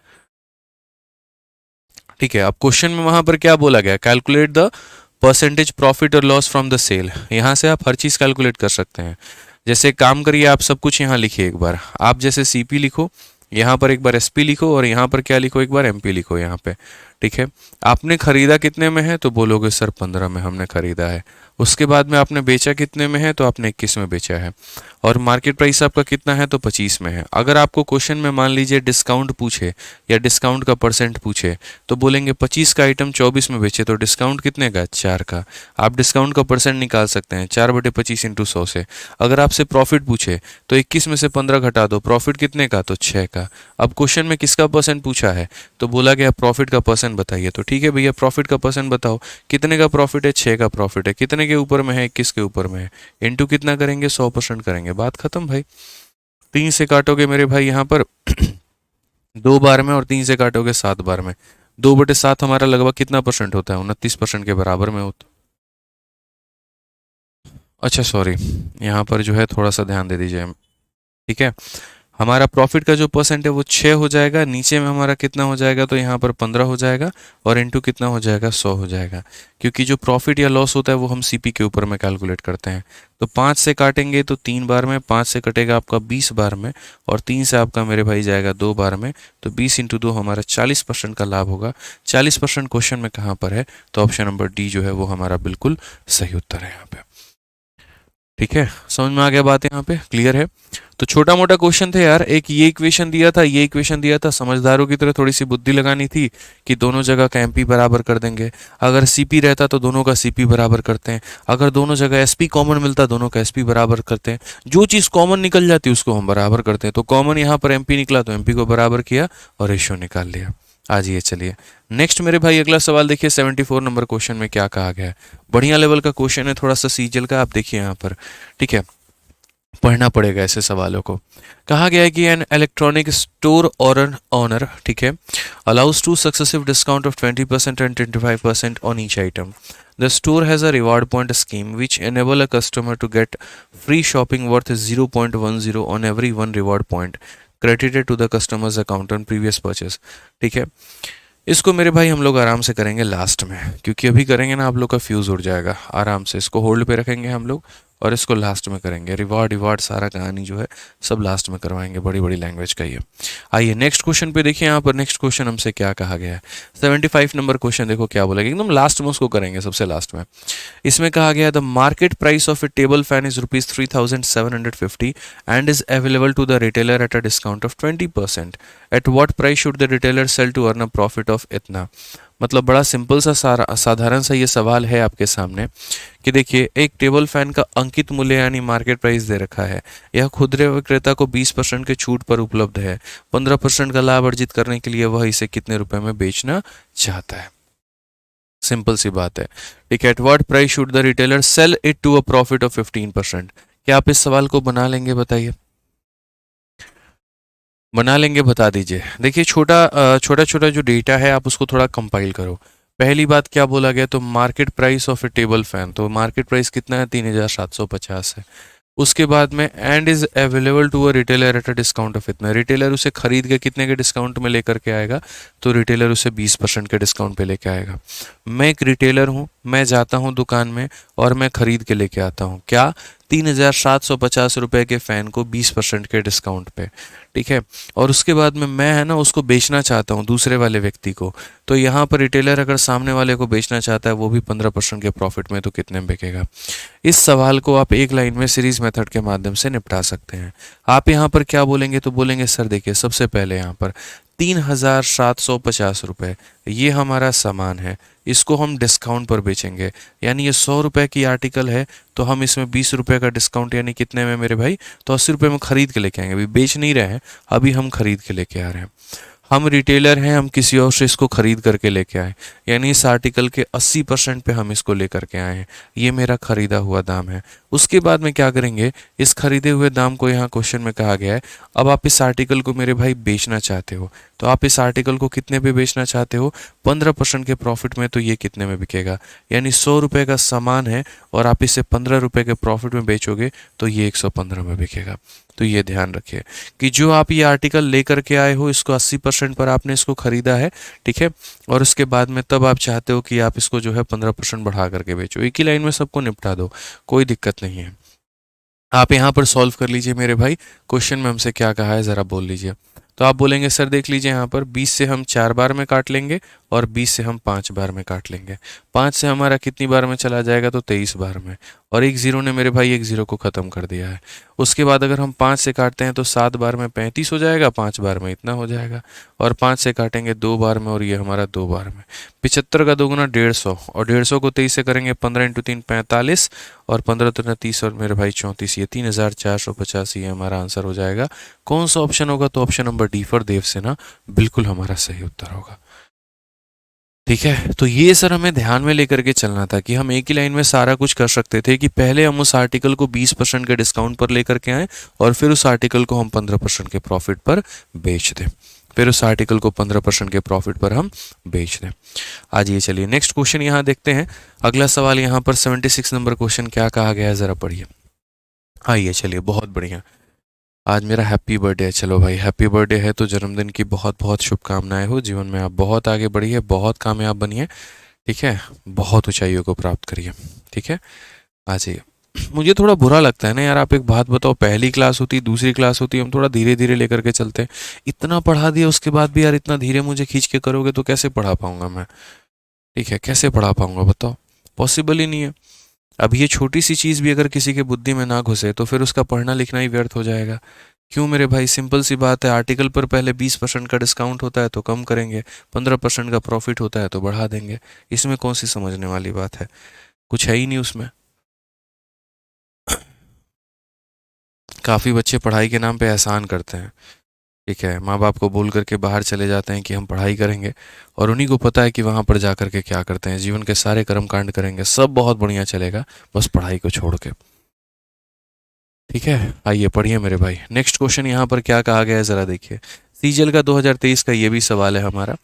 ठीक है, अब क्वेश्चन में वहां पर क्या बोला गया, कैलकुलेट द परसेंटेज प्रॉफिट और लॉस फ्रॉम द सेल। यहाँ से आप हर चीज कैलकुलेट कर सकते हैं। जैसे एक काम करिए, आप सब कुछ यहाँ लिखिए एक बार। आप जैसे सीपी लिखो, यहाँ पर एक बार एसपी लिखो, और यहाँ पर क्या लिखो, एक बार एमपी लिखो यहाँ पे। ठीक है। आपने खरीदा कितने में है, तो बोलोगे सर 15 में हमने खरीदा है। उसके बाद में आपने बेचा कितने में है, तो आपने 21 में बेचा है। और मार्केट प्राइस आपका कितना है, तो 25 में है। अगर आपको क्वेश्चन में मान लीजिए डिस्काउंट पूछे या डिस्काउंट का परसेंट पूछे, तो बोलेंगे 25 का आइटम 24 में बेचे, तो डिस्काउंट कितने का, 4 का। आप डिस्काउंट का परसेंट निकाल सकते हैं 4/25 इंटू 100 से। अगर आपसे प्रॉफिट पूछे तो 21 में से 15 घटा दो, प्रॉफिट कितने का, तो 6 का। अब क्वेश्चन में किसका परसेंट पूछा है, तो बोला गया प्रॉफिट का परसेंट बताइए। तो ठीक है भैया, प्रॉफिट का परसेंट बताओ। कितने का प्रॉफिट है, 6 का प्रॉफिट है। कितने के ऊपर में है, 21 के ऊपर में है। इंटू कितना करेंगे, 100% करेंगे, बात खत्म भाई। 3 से काटोगे मेरे भाई यहाँ पर 2 बार में, और 3 से काटोगे 7 बार में। 2/7 हमारा लगभग कितना परसेंट होता है, 29% के बराबर में होता। अच्छा सॉरी, यहाँ पर जो है थोड़ा सा ध्यान दे दीजिए। ठीक है। हमारा प्रॉफिट का जो परसेंट है वो 6 हो जाएगा, नीचे में हमारा कितना हो जाएगा, तो यहाँ पर 15 हो जाएगा, और इंटू कितना हो जाएगा, 100 हो जाएगा। क्योंकि जो प्रॉफिट या लॉस होता है वो हम सीपी के ऊपर में कैलकुलेट करते हैं। तो 5 से काटेंगे तो 3 बार में, 5 से कटेगा आपका 20 बार में, और 3 से आपका मेरे भाई जाएगा 2 बार में। तो 20 इंटू 2 हमारा 40% का लाभ होगा। 40% क्वेश्चन में कहाँ पर है, तो ऑप्शन नंबर डी जो है वो हमारा बिल्कुल सही उत्तर है यहाँ पे। ठीक है, समझ में आ गया बात, यहाँ पे क्लियर है। तो छोटा मोटा क्वेश्चन थे यार, एक ये इक्वेशन दिया था, ये इक्वेशन दिया था, समझदारों की तरह थोड़ी सी बुद्धि लगानी थी कि दोनों जगह का एमपी बराबर कर देंगे। अगर सीपी रहता तो दोनों का सीपी बराबर करते हैं। अगर दोनों जगह एसपी कॉमन मिलता, दोनों का एसपी बराबर करते हैं। जो चीज़ कॉमन निकल जाती उसको हम बराबर करते हैं। तो कॉमन यहाँ पर एमपी निकला तो एमपी को बराबर किया और रेशियो निकाल लिया। आज ये चलिए नेक्स्ट मेरे भाई अगला सवाल देखिए। 74 नंबर क्वेश्चन में क्या कहा गया है। बढ़िया लेवल का क्वेश्चन है, थोड़ा सा सीजल का, आप देखिए यहाँ पर। ठीक है, पढ़ना पड़ेगा ऐसे सवालों को। कहा गया है कि एन इलेक्ट्रॉनिक स्टोर और एन ऑनर, ठीक है, allows to successive discount of 20% and 25% on each item. The store has a reward point scheme which enable a customer to get free shopping worth 0.10 on every one reward point credited to the customer's account on previous purchase. ठीक है, इसको मेरे भाई हम लोग आराम से करेंगे लास्ट में, क्योंकि अभी करेंगे ना आप लोग का फ्यूज़ उड़ जाएगा। आराम से इसको होल्ड पे रखेंगे हम लोग, और इसको लास्ट में करेंगे। रिवार्ड सारा कहानी जो है सब लास्ट में करवाएंगे, बड़ी बड़ी लैंग्वेज का ये। आइए नेक्स्ट क्वेश्चन पे देखिए। यहाँ पर नेक्स्ट क्वेश्चन हमसे क्या कहा गया है। 75 नंबर क्वेश्चन देखो क्या बोला गया, एकदम लास्ट में उसको करेंगे, सबसे लास्ट में। इसमें कहा गया the market price of a table fan is ₹3,750 and is available to the retailer at a discount of 20%. At what price should the retailer sell to earn a profit of इतना। मतलब बड़ा सिंपल सा साधारण सा ये सवाल है आपके सामने कि देखिए, एक टेबल फैन का अंकित मूल्य यानी मार्केट प्राइस दे रखा है। यह खुदरे विक्रेता को 20% के छूट पर उपलब्ध है। 15% का लाभ अर्जित करने के लिए वह इसे कितने रुपए में बेचना चाहता है। सिंपल सी बात है। ठीक है, at what price should the retailer sell it to a profit of 15%। क्या आप इस सवाल को बना लेंगे, बताइए। बना लेंगे, बता दीजिए। देखिए, छोटा छोटा जो डेटा है आप उसको थोड़ा कंपाइल करो। पहली बात क्या बोला गया, तो market price of a table fan, तो मार्केट प्राइस कितना है, 3,750 है। उसके बाद में and is available to a retailer at a discount of इतना। रिटेलर उसे खरीद के कितने के डिस्काउंट में लेकर के आएगा, तो रिटेलर उसे 20% के डिस्काउंट पे लेके आएगा। मैं एक रिटेलर हूँ, मैं जाता हूँ दुकान में और मैं खरीद के लेके आता हूँ क्या, 3,750 रुपये के फ़ैन को 20% के डिस्काउंट पे। ठीक है, और उसके बाद में मैं है ना उसको बेचना चाहता हूँ दूसरे वाले व्यक्ति को। तो यहाँ पर रिटेलर अगर सामने वाले को बेचना चाहता है वो भी 15% के प्रॉफिट में, तो कितने में बिकेगा। इस सवाल को आप एक लाइन में सीरीज मेथड के माध्यम से निपटा सकते हैं। आप यहाँ पर क्या बोलेंगे, तो बोलेंगे सर देखिए, सबसे पहले यहाँ पर 3,750 रुपये ये हमारा सामान है, इसको हम डिस्काउंट पर बेचेंगे। यानी ये 100 रुपये की आर्टिकल है, तो हम इसमें 20 रुपये का डिस्काउंट, यानी कितने में मेरे भाई, तो 80 रुपये में खरीद के लेके आएंगे। अभी बेच नहीं रहे हैं, अभी हम खरीद के लेके आ रहे हैं। हम रिटेलर हैं, हम किसी और से इसको खरीद करके लेके आए, यानी इस आर्टिकल के 80% पे हम इसको लेकर के आए हैं। ये मेरा खरीदा हुआ दाम है। उसके बाद में क्या करेंगे, इस खरीदे हुए दाम को यहाँ क्वेश्चन में कहा गया है, अब आप इस आर्टिकल को मेरे भाई बेचना चाहते हो, तो आप इस आर्टिकल को कितने पे बेचना चाहते हो, 15% के प्रॉफिट में, तो ये कितने में बिकेगा। यानी 100 रुपये का सामान है और आप इसे 15 रुपये के प्रॉफिट में बेचोगे, तो ये 115 में बिकेगा। तो ये ध्यान रखिए कि जो आप ये आर्टिकल लेकर के आए हो, इसको 80% पर आपने इसको खरीदा है, ठीक है, और उसके बाद में तब आप चाहते हो कि आप इसको जो है 15% बढ़ा करके बेचो। एक ही लाइन में सबको निपटा दो, कोई दिक्कत नहीं है। आप यहाँ पर सॉल्व कर लीजिए मेरे भाई। क्वेश्चन में हमसे क्या कहा है ज़रा बोल लीजिए। तो आप बोलेंगे सर देख लीजिए यहाँ पर 20 से हम 4 बार में काट लेंगे और 20 से हम 5 बार में काट लेंगे। 5 से हमारा कितनी बार में चला जाएगा, तो 23 बार में। और एक ज़ीरो ने मेरे भाई एक ज़ीरो को ख़त्म कर दिया है। उसके बाद अगर हम 5 से काटते हैं तो 7 बार में 35 हो जाएगा, 5 बार में इतना हो जाएगा। और 5 से काटेंगे 2 बार में और ये हमारा 2 बार में। 75 का दोगुना 150, और 150 को 23 से करेंगे 15 इंटू 3 45, और 15 तो 30 और मेरे भाई 34, ये 3450 ये हमारा आंसर हो जाएगा। कौन सा ऑप्शन होगा, तो option number D for Devsena बिल्कुल हमारा सही उत्तर होगा। ठीक है, तो ये सर हमें ध्यान में लेकर के चलना था कि हम एक ही लाइन में सारा कुछ कर सकते थे कि पहले हम उस आर्टिकल को 20% के डिस्काउंट पर लेकर के आए और फिर उस आर्टिकल को हम 15% के प्रॉफिट पर बेच दें। फिर उस आर्टिकल को 15% के प्रॉफिट पर हम बेच दें। आज ये चलिए नेक्स्ट क्वेश्चन यहाँ देखते हैं। अगला सवाल यहाँ पर 76 नंबर क्वेश्चन क्या कहा गया है, ज़रा पढ़िए। आइए चलिए, बहुत बढ़िया। आज मेरा हैप्पी बर्थडे है। चलो भाई, हैप्पी बर्थडे है तो जन्मदिन की बहुत बहुत शुभकामनाएं हो। जीवन में आप बहुत आगे बढ़िए, बहुत कामयाब बनिए। ठीक है, बहुत ऊंचाइयों को प्राप्त करिए। ठीक है, आ जाइए। मुझे थोड़ा बुरा लगता है ना यार, आप एक बात बताओ, पहली क्लास होती, दूसरी क्लास होती, हम थोड़ा धीरे धीरे लेकर के चलते हैं। इतना पढ़ा दिया उसके बाद भी यार इतना धीरे मुझे खींच के करोगे तो कैसे पढ़ा पाऊंगा मैं। ठीक है, कैसे पढ़ा पाऊंगा बताओ, पॉसिबल ही नहीं है। अब ये छोटी सी चीज़ भी अगर किसी के बुद्धि में ना घुसे तो फिर उसका पढ़ना लिखना ही व्यर्थ हो जाएगा। क्यों मेरे भाई, सिंपल सी बात है, आर्टिकल पर पहले 20% का डिस्काउंट होता है तो कम करेंगे, 15% का प्रॉफिट होता है तो बढ़ा देंगे। इसमें कौन सी समझने वाली बात है, कुछ है ही नहीं उसमें। काफ़ी बच्चे पढ़ाई के नाम पे एहसान करते हैं। ठीक है, माँ बाप को बोल करके बाहर चले जाते हैं कि हम पढ़ाई करेंगे, और उन्हीं को पता है कि वहाँ पर जा करके क्या करते हैं, जीवन के सारे कर्म कांड करेंगे, सब बहुत बढ़िया चलेगा, बस पढ़ाई को छोड़ के। ठीक है, आइए पढ़िए मेरे भाई। नेक्स्ट क्वेश्चन यहाँ पर क्या कहा गया है, ज़रा देखिए। सीजल का 2023 का ये भी सवाल है हमारा।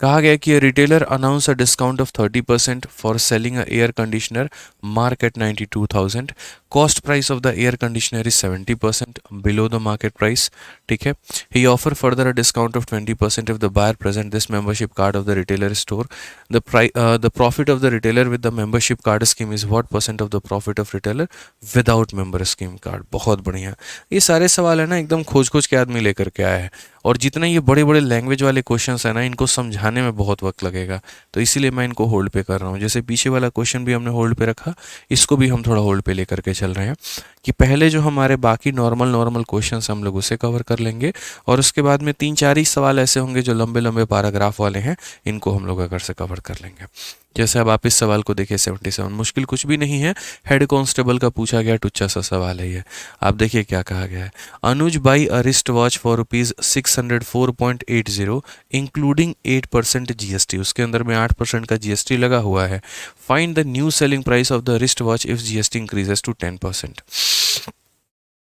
कहा गया कि retailer announce a discount of 30% for selling a air conditioner mark at 92,000। Cost price of the air conditioner is 70% below the market price. ठीक है, he offer further a discount of 20% if the buyer present this membership card of the retailer store. The profit of the retailer with the membership card scheme is what percent of the profit of retailer without member scheme card. बहुत बढ़िया, ये सारे सवाल है ना एकदम खोज खोज के आदमी लेकर के आया है। और जितने ये बड़े बड़े लैंग्वेज वाले क्वेश्चंस हैं ना, इनको समझाने में बहुत वक्त लगेगा, तो इसीलिए मैं इनको होल्ड पे कर रहा हूँ। जैसे पीछे वाला क्वेश्चन भी हमने होल्ड पे रखा, इसको भी हम थोड़ा होल्ड पे लेकर के चल रहे हैं कि पहले जो हमारे बाकी नॉर्मल नॉर्मल क्वेश्चंस हम लोग उसे कवर कर लेंगे, और उसके बाद में 3-4 ही सवाल ऐसे होंगे जो लंबे लंबे पैराग्राफ वाले हैं, इनको हम लोग अगर से कवर कर लेंगे। जैसे अब आप इस सवाल को देखिए, 77, मुश्किल कुछ भी नहीं है, हेड कांस्टेबल का पूछा गया टुच्चा सा सवाल है ये। आप देखिए क्या कहा गया है। Anuj buy a wrist watch for ₹604.80 including 8% GST. उसके अंदर में 8% का जीएसटी लगा हुआ है। Find the new selling price of the wrist watch if GST increases to 10%।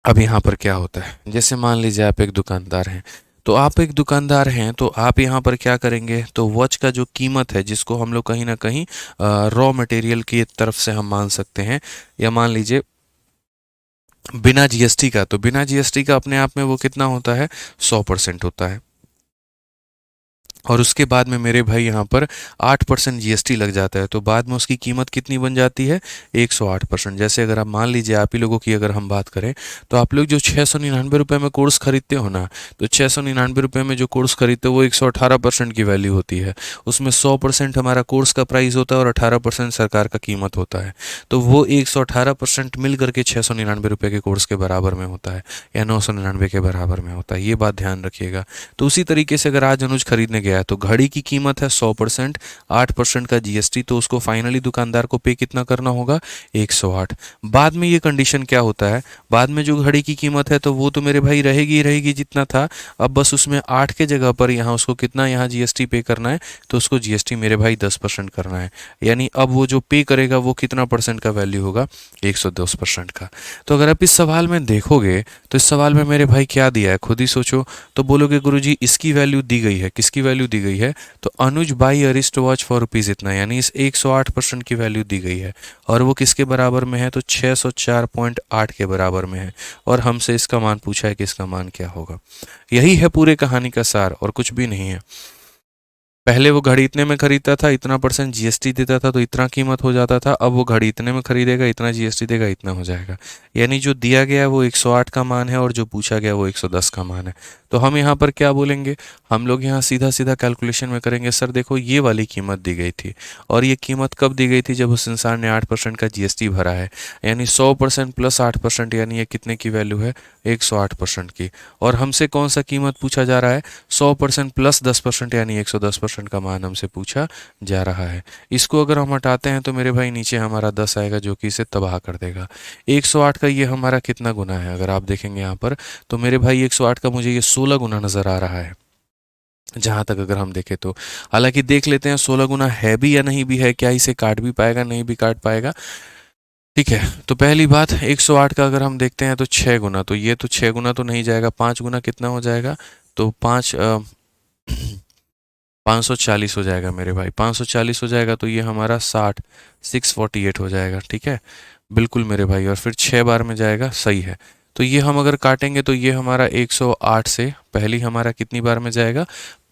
अब यहाँ पर क्या होता है, जैसे मान लीजिए आप एक दुकानदार हैं, तो आप एक दुकानदार हैं तो आप यहाँ पर क्या करेंगे, तो वॉच का जो कीमत है, जिसको हम लोग कहीं ना कहीं रॉ मटेरियल की तरफ से हम मान सकते हैं, या मान लीजिए बिना जीएसटी का, तो बिना जीएसटी का अपने आप में वो कितना होता है, 100% होता है। और उसके बाद में मेरे भाई यहाँ पर 8% जीएसटी लग जाता है, तो बाद में उसकी कीमत कितनी बन जाती है, 108%। जैसे अगर आप मान लीजिए आप ही लोगों की अगर हम बात करें, तो आप लोग जो 699 रुपये में कोर्स खरीदते हो ना, तो 699 रुपये में जो कोर्स खरीदते हो वो 118% की वैल्यू होती है। उसमें 100% हमारा कोर्स का प्राइस होता है और 18% सरकार का कीमत होता है। तो वो 118% मिल करके 699 रुपये के कोर्स के बराबर में होता है, या 999 के बराबर में होता है। ये बात ध्यान रखिएगा। तो उसी तरीके से अगर आज अनुज खरीदने गया है, तो घड़ी की कीमत है 100%, 8% का जीएसटी, तो उसको फाइनली दुकानदार को पे कितना करना होगा, 108। बाद में ये कंडीशन क्या होता है, बाद में जो घड़ी की कीमत है तो वो तो मेरे भाई रहेगी ही रहेगी जितना था, अब बस उसमें 8 के जगह पर यहाँ उसको कितना यहाँ जीएसटी पे करना है, तो उसको जीएसटी मेरे भाई 10% करना है। यानी अब वो जो पे करेगा वो कितना परसेंट का वैल्यू होगा, 110% का। तो अगर आप इस सवाल में देखोगे तो इस सवाल में मेरे भाई क्या दिया है, खुद ही सोचो। तो बोलोगे गुरुजी इसकी वैल्यू दी गई है, किसकी वैल्यू दी गई है, तो Anuj buy a wrist watch for rupees इतना, यानी इस 108% की वैल्यू दी गई है, और वो किसके बराबर में है, तो 604.8 के बराबर में है। और हमसे इसका मान पूछा है कि इसका मान क्या होगा। यही है पूरे कहानी का सार, और कुछ भी नहीं है। पहले वो घड़ी इतने में खरीदता था, इतना % जीएसटी देता था तो इतना कीमत हो जाता था। अब वो घड़ी इतने में खरीदेगा, इतना जीएसटी देगा, इतना हो जाएगा। यानी जो दिया गया है वो 108 का मान है और जो पूछा गया वो 110 का मान है। तो हम यहाँ पर क्या बोलेंगे, हम लोग यहाँ सीधा सीधा कैलकुलेशन में करेंगे, सर देखो ये वाली कीमत दी गई थी और ये कीमत कब दी गई थी, जब उस इंसान ने 8% का जीएसटी भरा है। यानी 100% प्लस 8%, यानी ये कितने की वैल्यू है, 108% की। और हमसे कौन सा कीमत पूछा जा रहा है, 100% प्लस 10%, यानी 110% का मान हमसे पूछा जा रहा है। इसको अगर हम हटाते हैं तो मेरे भाई नीचे हमारा 10 आएगा जो कि इसे तबाह कर देगा। 108 का ये हमारा कितना गुना है, अगर आप देखेंगे यहाँ पर तो मेरे भाई 108 का मुझे ये 16 गुना नज़र आ रहा है जहाँ तक अगर हम देखें तो। हालांकि देख लेते हैं 16 गुना है भी या नहीं भी है, क्या इसे काट भी पाएगा, नहीं भी काट पाएगा। ठीक है, तो पहली बात 108 का अगर हम देखते हैं तो 6 गुना, तो ये तो 6 गुना तो नहीं जाएगा, 5 गुना कितना हो जाएगा, तो 540 हो जाएगा मेरे भाई, 540 हो जाएगा तो ये हमारा 648 हो जाएगा। ठीक है, बिल्कुल मेरे भाई, और फिर 6 बार में जाएगा, सही है। तो ये हम अगर काटेंगे तो ये हमारा 108 से पहली हमारा कितनी बार में जाएगा,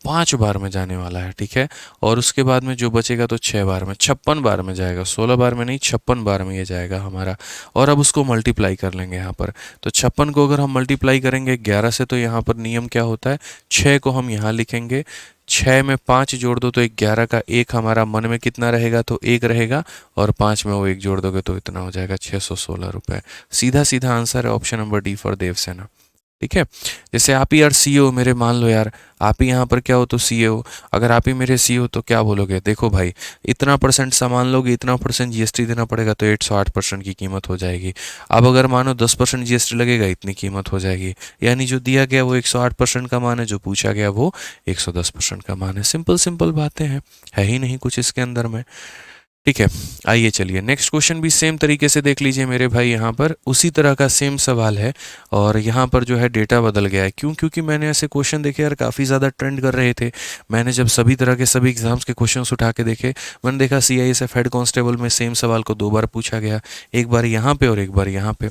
5 बार में जाने वाला है। ठीक है, और उसके बाद में जो बचेगा तो 6 बार में, 56 बार में जाएगा, 16 बार में नहीं, 56 बार में ये जाएगा हमारा। और अब उसको मल्टीप्लाई कर लेंगे यहाँ पर, तो 56 को अगर हम मल्टीप्लाई करेंगे 11 से, तो यहाँ पर नियम क्या होता है, 6 को हम यहाँ लिखेंगे, 6 में 5 जोड़ दो तो 11 का 1 हमारा मन में कितना रहेगा, तो 1 रहेगा, और 5 में वो 1 जोड़ दोगे तो इतना हो जाएगा 616 रुपये। सीधा सीधा आंसर है option number D for Devsena. ठीक है, जैसे आप ही यार सीईओ मेरे, मान लो यार आप ही यहाँ पर क्या हो, तो सीईओ, अगर आप ही मेरे सीईओ तो क्या बोलोगे, देखो भाई इतना % सामान लोगे, इतना % जीएसटी देना पड़ेगा, तो 108% की कीमत हो जाएगी। अब अगर मानो 10% जीएसटी लगेगा, इतनी कीमत हो जाएगी। यानी जो दिया गया वो 108% का मान है, जो पूछा गया वो 110% का मान है। सिंपल सिंपल बातें हैं, है ही नहीं कुछ इसके अंदर में। ठीक है, आइए चलिए नेक्स्ट क्वेश्चन भी सेम तरीके से देख लीजिए मेरे भाई। यहाँ पर उसी तरह का सेम सवाल है और यहाँ पर जो है डेटा बदल गया है। क्यों, क्योंकि मैंने ऐसे क्वेश्चन देखे यार, काफ़ी ज़्यादा ट्रेंड कर रहे थे। मैंने जब सभी तरह के सभी एग्जाम्स के क्वेश्चन उठा के देखे, मैंने देखा CISF हेड कांस्टेबल में सेम सवाल को 2 बार पूछा गया, एक बार यहाँ पे और एक बार यहाँ पे।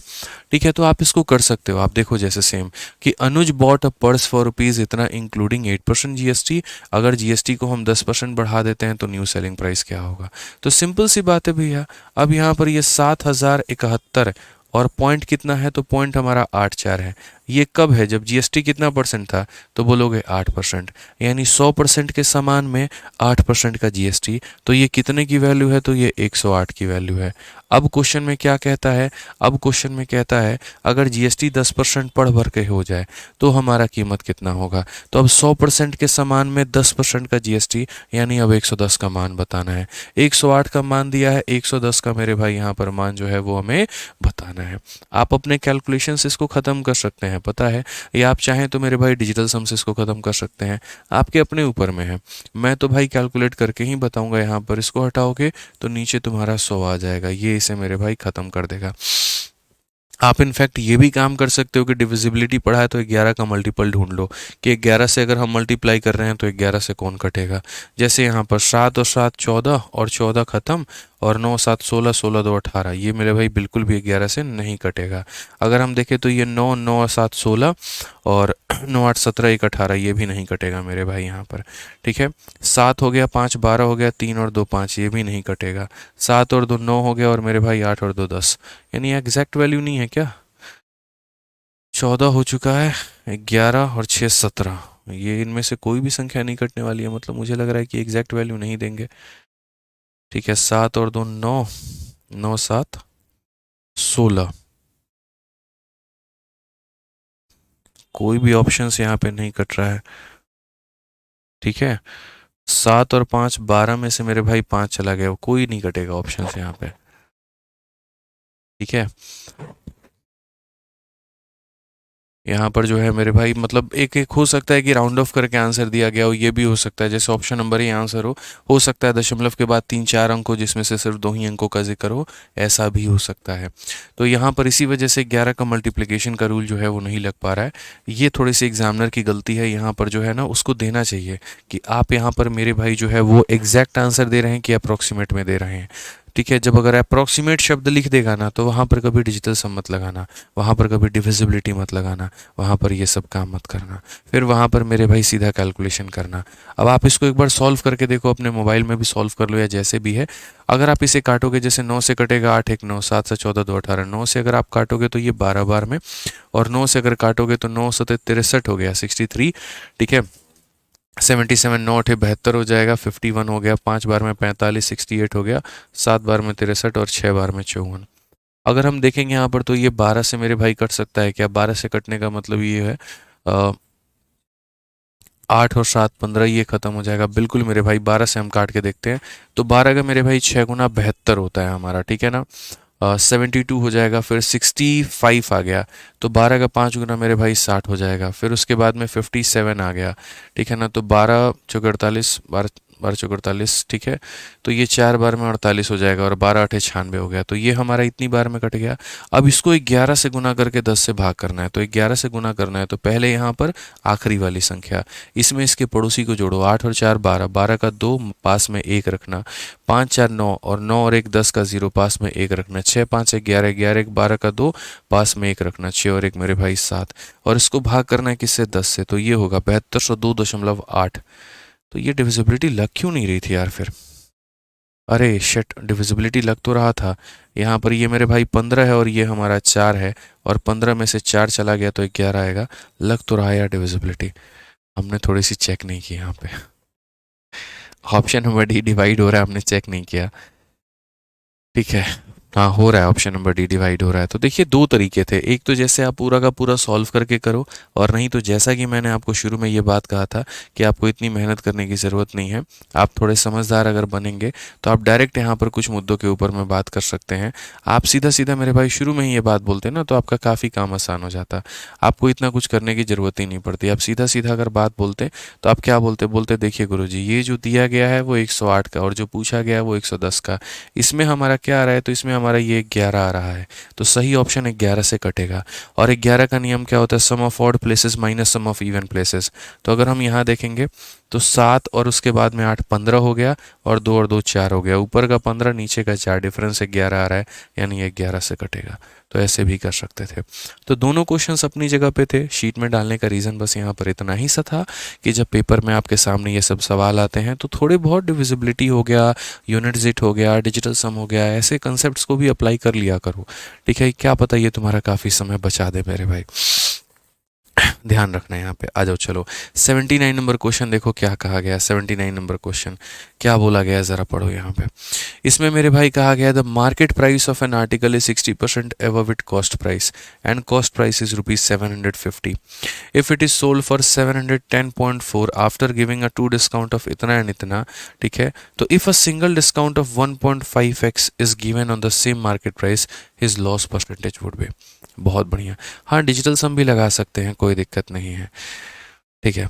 ठीक है, तो आप इसको कर सकते हो। आप देखो जैसे सेम कि Anuj bought a purse for rupees इतना इंक्लूडिंग 8% जीएसटी, अगर जीएसटी को हम 10% बढ़ा देते हैं तो न्यू सेलिंग प्राइस क्या होगा। तो सिंपल सी बात है भैया। अब यहाँ पर ये 7071 और पॉइंट कितना है, तो पॉइंट हमारा 84 है। ये कब है, जब जीएसटी कितना % था, तो बोलोगे 8%, यानी 100% के समान में 8% का जीएसटी, तो ये कितने की वैल्यू है, तो ये 108 की वैल्यू है। अब क्वेश्चन में क्या कहता है, अब क्वेश्चन में कहता है अगर जीएसटी 10% पढ़ भर के हो जाए तो हमारा कीमत कितना होगा। तो अब 100% के समान में 10% का जीएसटी, यानी अब 110 का मान बताना है। 108 का मान दिया है, 110 का मेरे भाई यहाँ पर मान जो है वो हमें बताना है। आप अपने कैलकुलेशन से इसको ख़त्म कर सकते हैं, पता है, या आप चाहें तो मेरे भाई डिजिटल सम से इसको ख़त्म कर सकते हैं, आपके अपने ऊपर में है। मैं तो भाई कैलकुलेट करके ही बताऊंगा। यहाँ पर इसको हटाओगे तो नीचे तुम्हारा 100 आ जाएगा, ये इसे मेरे भाई ख़त्म कर देगा। आप इनफैक्ट ये भी काम कर सकते हो कि डिविजिबिलिटी पढ़ा है तो 11 का मल्टीपल ढूंढ लो कि 11 से अगर हम मल्टीप्लाई कर रहे हैं तो 11 से कौन कटेगा। जैसे यहाँ पर 7 और 7 14 और 14 ख़त्म, और 9 7 16, 16 2 18, ये मेरे भाई बिल्कुल भी 11 से नहीं कटेगा। अगर हम देखें तो ये 9 9 और 7 16 और 9 8 17 1 18, ये भी नहीं कटेगा मेरे भाई यहाँ पर। ठीक है, 7 हो गया, 5 12 हो गया, 3 और 2 5, ये भी नहीं कटेगा। 7 और 2 9 हो गया, और मेरे भाई 8 और 2 10, यानी एग्जैक्ट वैल्यू नहीं है क्या। 14 हो चुका है, 11 और 6 17, ये इनमें से कोई भी संख्या नहीं कटने वाली है, मतलब मुझे लग रहा है कि एग्जैक्ट वैल्यू नहीं देंगे। ठीक है, 7 और 2 9, 9 7 16, कोई भी ऑप्शन से यहाँ पे नहीं कट रहा है। ठीक है, 7 और 5 12 में से मेरे भाई 5 चला गया, कोई नहीं कटेगा ऑप्शन से यहाँ पे। ठीक है, यहाँ पर जो है मेरे भाई मतलब एक एक हो सकता है कि राउंड ऑफ करके आंसर दिया गया हो, ये भी हो सकता है जैसे ऑप्शन नंबर ही आंसर हो सकता है दशमलव के बाद 3-4 अंक हो जिसमें से सिर्फ 2 ही अंकों का जिक्र हो, ऐसा भी हो सकता है। तो यहाँ पर इसी वजह से 11 का मल्टीप्लिकेशन का रूल जो है वो नहीं लग पा रहा है। ये थोड़ी सी एग्जामिनर की गलती है, यहाँ पर जो है ना उसको देना चाहिए कि आप यहाँ पर मेरे भाई जो है वो एग्जैक्ट आंसर दे रहे हैं कि अप्रॉक्सीमेट में दे रहे हैं। ठीक है। जब अगर अप्रॉक्सीमेट शब्द लिख देगा ना तो वहाँ पर कभी डिजिटल सम मत लगाना, वहाँ पर कभी डिविजिबिलिटी मत लगाना, वहाँ पर ये सब काम मत करना, फिर वहाँ पर मेरे भाई सीधा कैलकुलेशन करना। अब आप इसको एक बार सॉल्व करके देखो, अपने मोबाइल में भी सॉल्व कर लो या जैसे भी है। अगर आप इसे काटोगे, जैसे 9 से कटेगा 8 1 9, 7 से 14 2 18, 9 से अगर आप काटोगे तो ये 12 बार में, और 9 से अगर काटोगे तो 9 सतह 63 हो गया 63, ठीक है। 77 9 8 72 हो जाएगा, 51 हो गया, 5 बार में 45 68 हो गया, 7 बार में 63 और 6 बार में 54। अगर हम देखेंगे यहाँ पर तो ये 12 से मेरे भाई कट सकता है क्या? 12 से कटने का मतलब ये है 8 और 7 15, ये खत्म हो जाएगा। बिल्कुल मेरे भाई, 12 से हम काट के देखते हैं तो 12 का मेरे भाई 6 गुना 72 होता है हमारा, ठीक है ना। 72 हो जाएगा, फिर 65 आ गया, तो 12 का 5 गुना मेरे भाई 60 हो जाएगा, फिर उसके बाद में 57 आ गया, ठीक है ना। तो 12 चौक 48, 12 12 चौक 48, ठीक है। तो ये 4 बार में 48 हो जाएगा, और 12 8 96 हो गया, तो ये हमारा इतनी बार में कट गया। अब इसको 11 से गुना करके 10 से भाग करना है, तो 11 से गुना करना है तो पहले यहाँ पर आखिरी वाली संख्या, इसमें इसके पड़ोसी को जोड़ो, 8 और 4 12, 12 का 2 पास में 1 रखना, 5 4 9, और 9 और 1 10 का 0 पास में 1 रखना, 6 5 11 11 1 12 का 2 पास में 1 रखना, 6 और 1 मेरे भाई 7, और इसको भाग करना है किससे? 10 से, तो ये होगा 7202.8। तो ये डिविजिबिलिटी लग क्यों नहीं रही थी यार फिर? अरे शिट, डिविजिबिलिटी लग तो रहा था। यहाँ पर ये मेरे भाई 15 है और ये हमारा 4 है, और 15 में से 4 चला गया तो 11 आएगा। लग तो रहा है यार डिविजिबिलिटी, हमने थोड़ी सी चेक नहीं की यहाँ पे। ऑप्शन नंबर डी डिवाइड हो रहा है, हमने चेक नहीं किया, ठीक है। हाँ हो रहा है, ऑप्शन नंबर डी डिवाइड हो रहा है। तो देखिए दो तरीके थे, एक तो जैसे आप पूरा का पूरा सॉल्व करके करो, और नहीं तो जैसा कि मैंने आपको शुरू में ये बात कहा था कि आपको इतनी मेहनत करने की ज़रूरत नहीं है। आप थोड़े समझदार अगर बनेंगे तो आप डायरेक्ट यहाँ पर कुछ मुद्दों के ऊपर में बात कर सकते हैं। आप सीधा सीधा मेरे भाई शुरू में ही ये बात बोलते ना तो आपका काफ़ी काम आसान हो जाता, आपको इतना कुछ करने की ज़रूरत ही नहीं पड़ती। आप सीधा सीधा अगर बात बोलते तो आप क्या बोलते? बोलते देखिए गुरुजी, ये जो दिया गया है वो 108 का, और जो पूछा गया है वो 110 का, इसमें हमारा क्या आ रहा है? तो इसमें हमारा ये 11 आ रहा है, तो सही ऑप्शन 11 से कटेगा। और 11 का नियम क्या होता है? Sum of odd places minus sum of even places. तो अगर हम यहाँ देखेंगे तो 7 और उसके बाद में 8 15 हो गया, और 2 और 2 4 हो गया, ऊपर का 15 नीचे का 4, डिफरेंस 11 आ रहा है, यानी ये 11 से कटेगा। तो ऐसे भी कर सकते थे। तो दोनों क्वेश्चंस अपनी जगह पे थे। शीट में डालने का रीज़न बस यहाँ पर इतना ही सा था कि जब पेपर में आपके सामने ये सब सवाल आते हैं तो थोड़े बहुत डिविजिबिलिटी हो गया, यूनिट जिट हो गया, डिजिटल सम हो गया, ऐसे कंसेप्ट को भी अप्लाई कर लिया करो, ठीक है। क्या पता ये तुम्हारा काफ़ी समय बचा दे मेरे भाई, ध्यान रखना है यहाँ पे। आ जाओ चलो 79 नंबर क्वेश्चन देखो क्या कहा गया। 79 नंबर क्वेश्चन क्या बोला गया, ज़रा पढ़ो यहाँ पे। इसमें मेरे भाई कहा गया the market price of an article is 60% above it cost price, and cost price is ₹750 if it is sold for 710.4 after giving a two discount of इतना एंड इतना, ठीक है। तो if a single discount of 1.5x is given on the same market price, his loss percentage would be. बहुत बढ़िया। हाँ डिजिटल सम भी लगा सकते हैं, कोई दिक्कत नहीं है, ठीक है।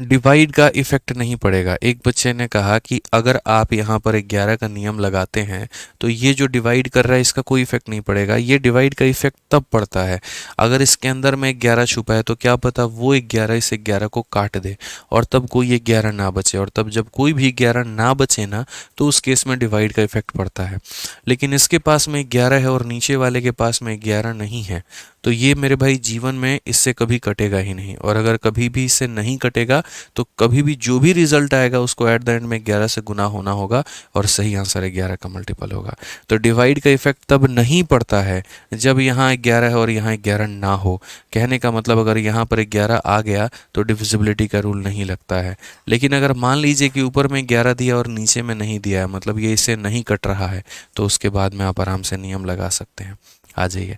डिवाइड का इफेक्ट नहीं पड़ेगा। एक बच्चे ने कहा कि अगर आप यहाँ पर 11 का नियम लगाते हैं तो ये जो डिवाइड कर रहा है इसका कोई इफेक्ट नहीं पड़ेगा। ये डिवाइड का इफेक्ट तब पड़ता है अगर इसके अंदर में 11 छुपा है, तो क्या पता वो 11 इस 11 को काट दे और तब कोई 11 ना बचे, और तब जब कोई भी 11 ना बचे ना तो उस केस में डिवाइड का इफेक्ट पड़ता है। लेकिन इसके पास में 11 है और नीचे वाले के पास में 11 नहीं है, तो ये मेरे भाई जीवन में इससे कभी कटेगा ही नहीं। और अगर कभी भी इससे नहीं कटेगा तो कभी भी जो भी रिजल्ट आएगा उसको एट द एंड में 11 से गुना होना होगा, और सही आंसर 11 का मल्टीपल होगा। तो डिवाइड का इफेक्ट तब नहीं पड़ता है जब यहाँ 11 है और यहाँ 11 ना हो। कहने का मतलब अगर यहाँ पर 11 आ गया तो डिविजिबिलिटी का रूल नहीं लगता है। लेकिन अगर मान लीजिए कि ऊपर में 11 दिया और नीचे में नहीं दिया है, मतलब ये इससे नहीं कट रहा है, तो उसके बाद में आप आराम से नियम लगा सकते हैं। आ जाइए,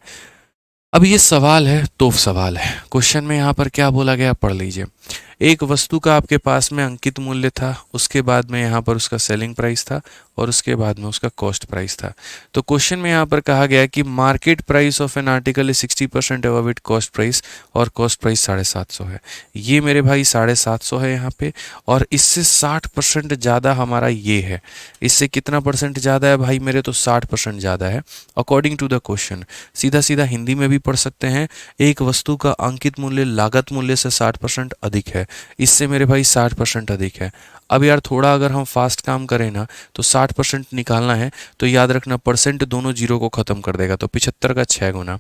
अब ये सवाल है, तो सवाल है। क्वेश्चन में यहाँ पर क्या बोला गया पढ़ लीजिए। एक वस्तु का आपके पास में अंकित मूल्य था, उसके बाद में यहाँ पर उसका सेलिंग प्राइस था, और उसके बाद में उसका कॉस्ट प्राइस था। तो क्वेश्चन में यहाँ पर कहा गया कि market price of an article is 60% above it cost price, और कॉस्ट प्राइस 750 है। ये मेरे भाई 750 है यहाँ पे, और इससे 60% ज़्यादा हमारा ये है। इससे कितना परसेंट ज़्यादा है भाई मेरे? तो 60% ज़्यादा है अकॉर्डिंग टू द क्वेश्चन। सीधा सीधा हिंदी में भी पढ़ सकते हैं, एक वस्तु का अंकित मूल्य लागत मूल्य से 60% अधिक अधिक है, इससे मेरे भाई 60% अधिक है। अब यार थोड़ा अगर हम फास्ट काम करें ना तो 60% निकालना है तो याद रखना परसेंट दोनों जीरो को ख़त्म कर देगा। तो 75 का 6 गुना,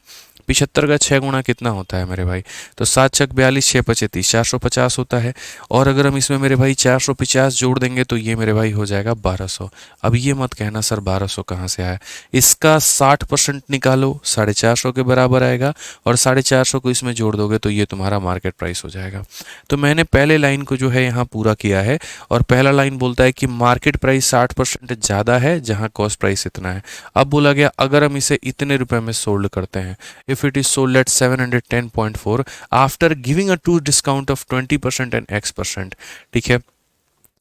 75 का 6 गुना कितना होता है मेरे भाई? तो 7 छक 42, 6 पचे 30, 450 होता है। और अगर हम इसमें मेरे भाई 450 जोड़ देंगे तो ये मेरे भाई हो जाएगा 1200। अब ये मत कहना सर 1200 कहाँ से आया, इसका 60% निकालो, 450 के बराबर आएगा, और 450 को इसमें जोड़ दोगे तो ये तुम्हारा मार्केट प्राइस हो जाएगा। तो मैंने पहले लाइन को जो है यहाँ पूरा किया है, और पहला लाइन बोलता है कि मार्केट प्राइस 60% ज़्यादा है जहाँ कॉस्ट प्राइस इतना है। अब बोला गया अगर हम इसे इतने रुपए में सोल्ड करते हैं, if it is sold at 710.4 after giving a two discount of 20% and X%, ठीक है,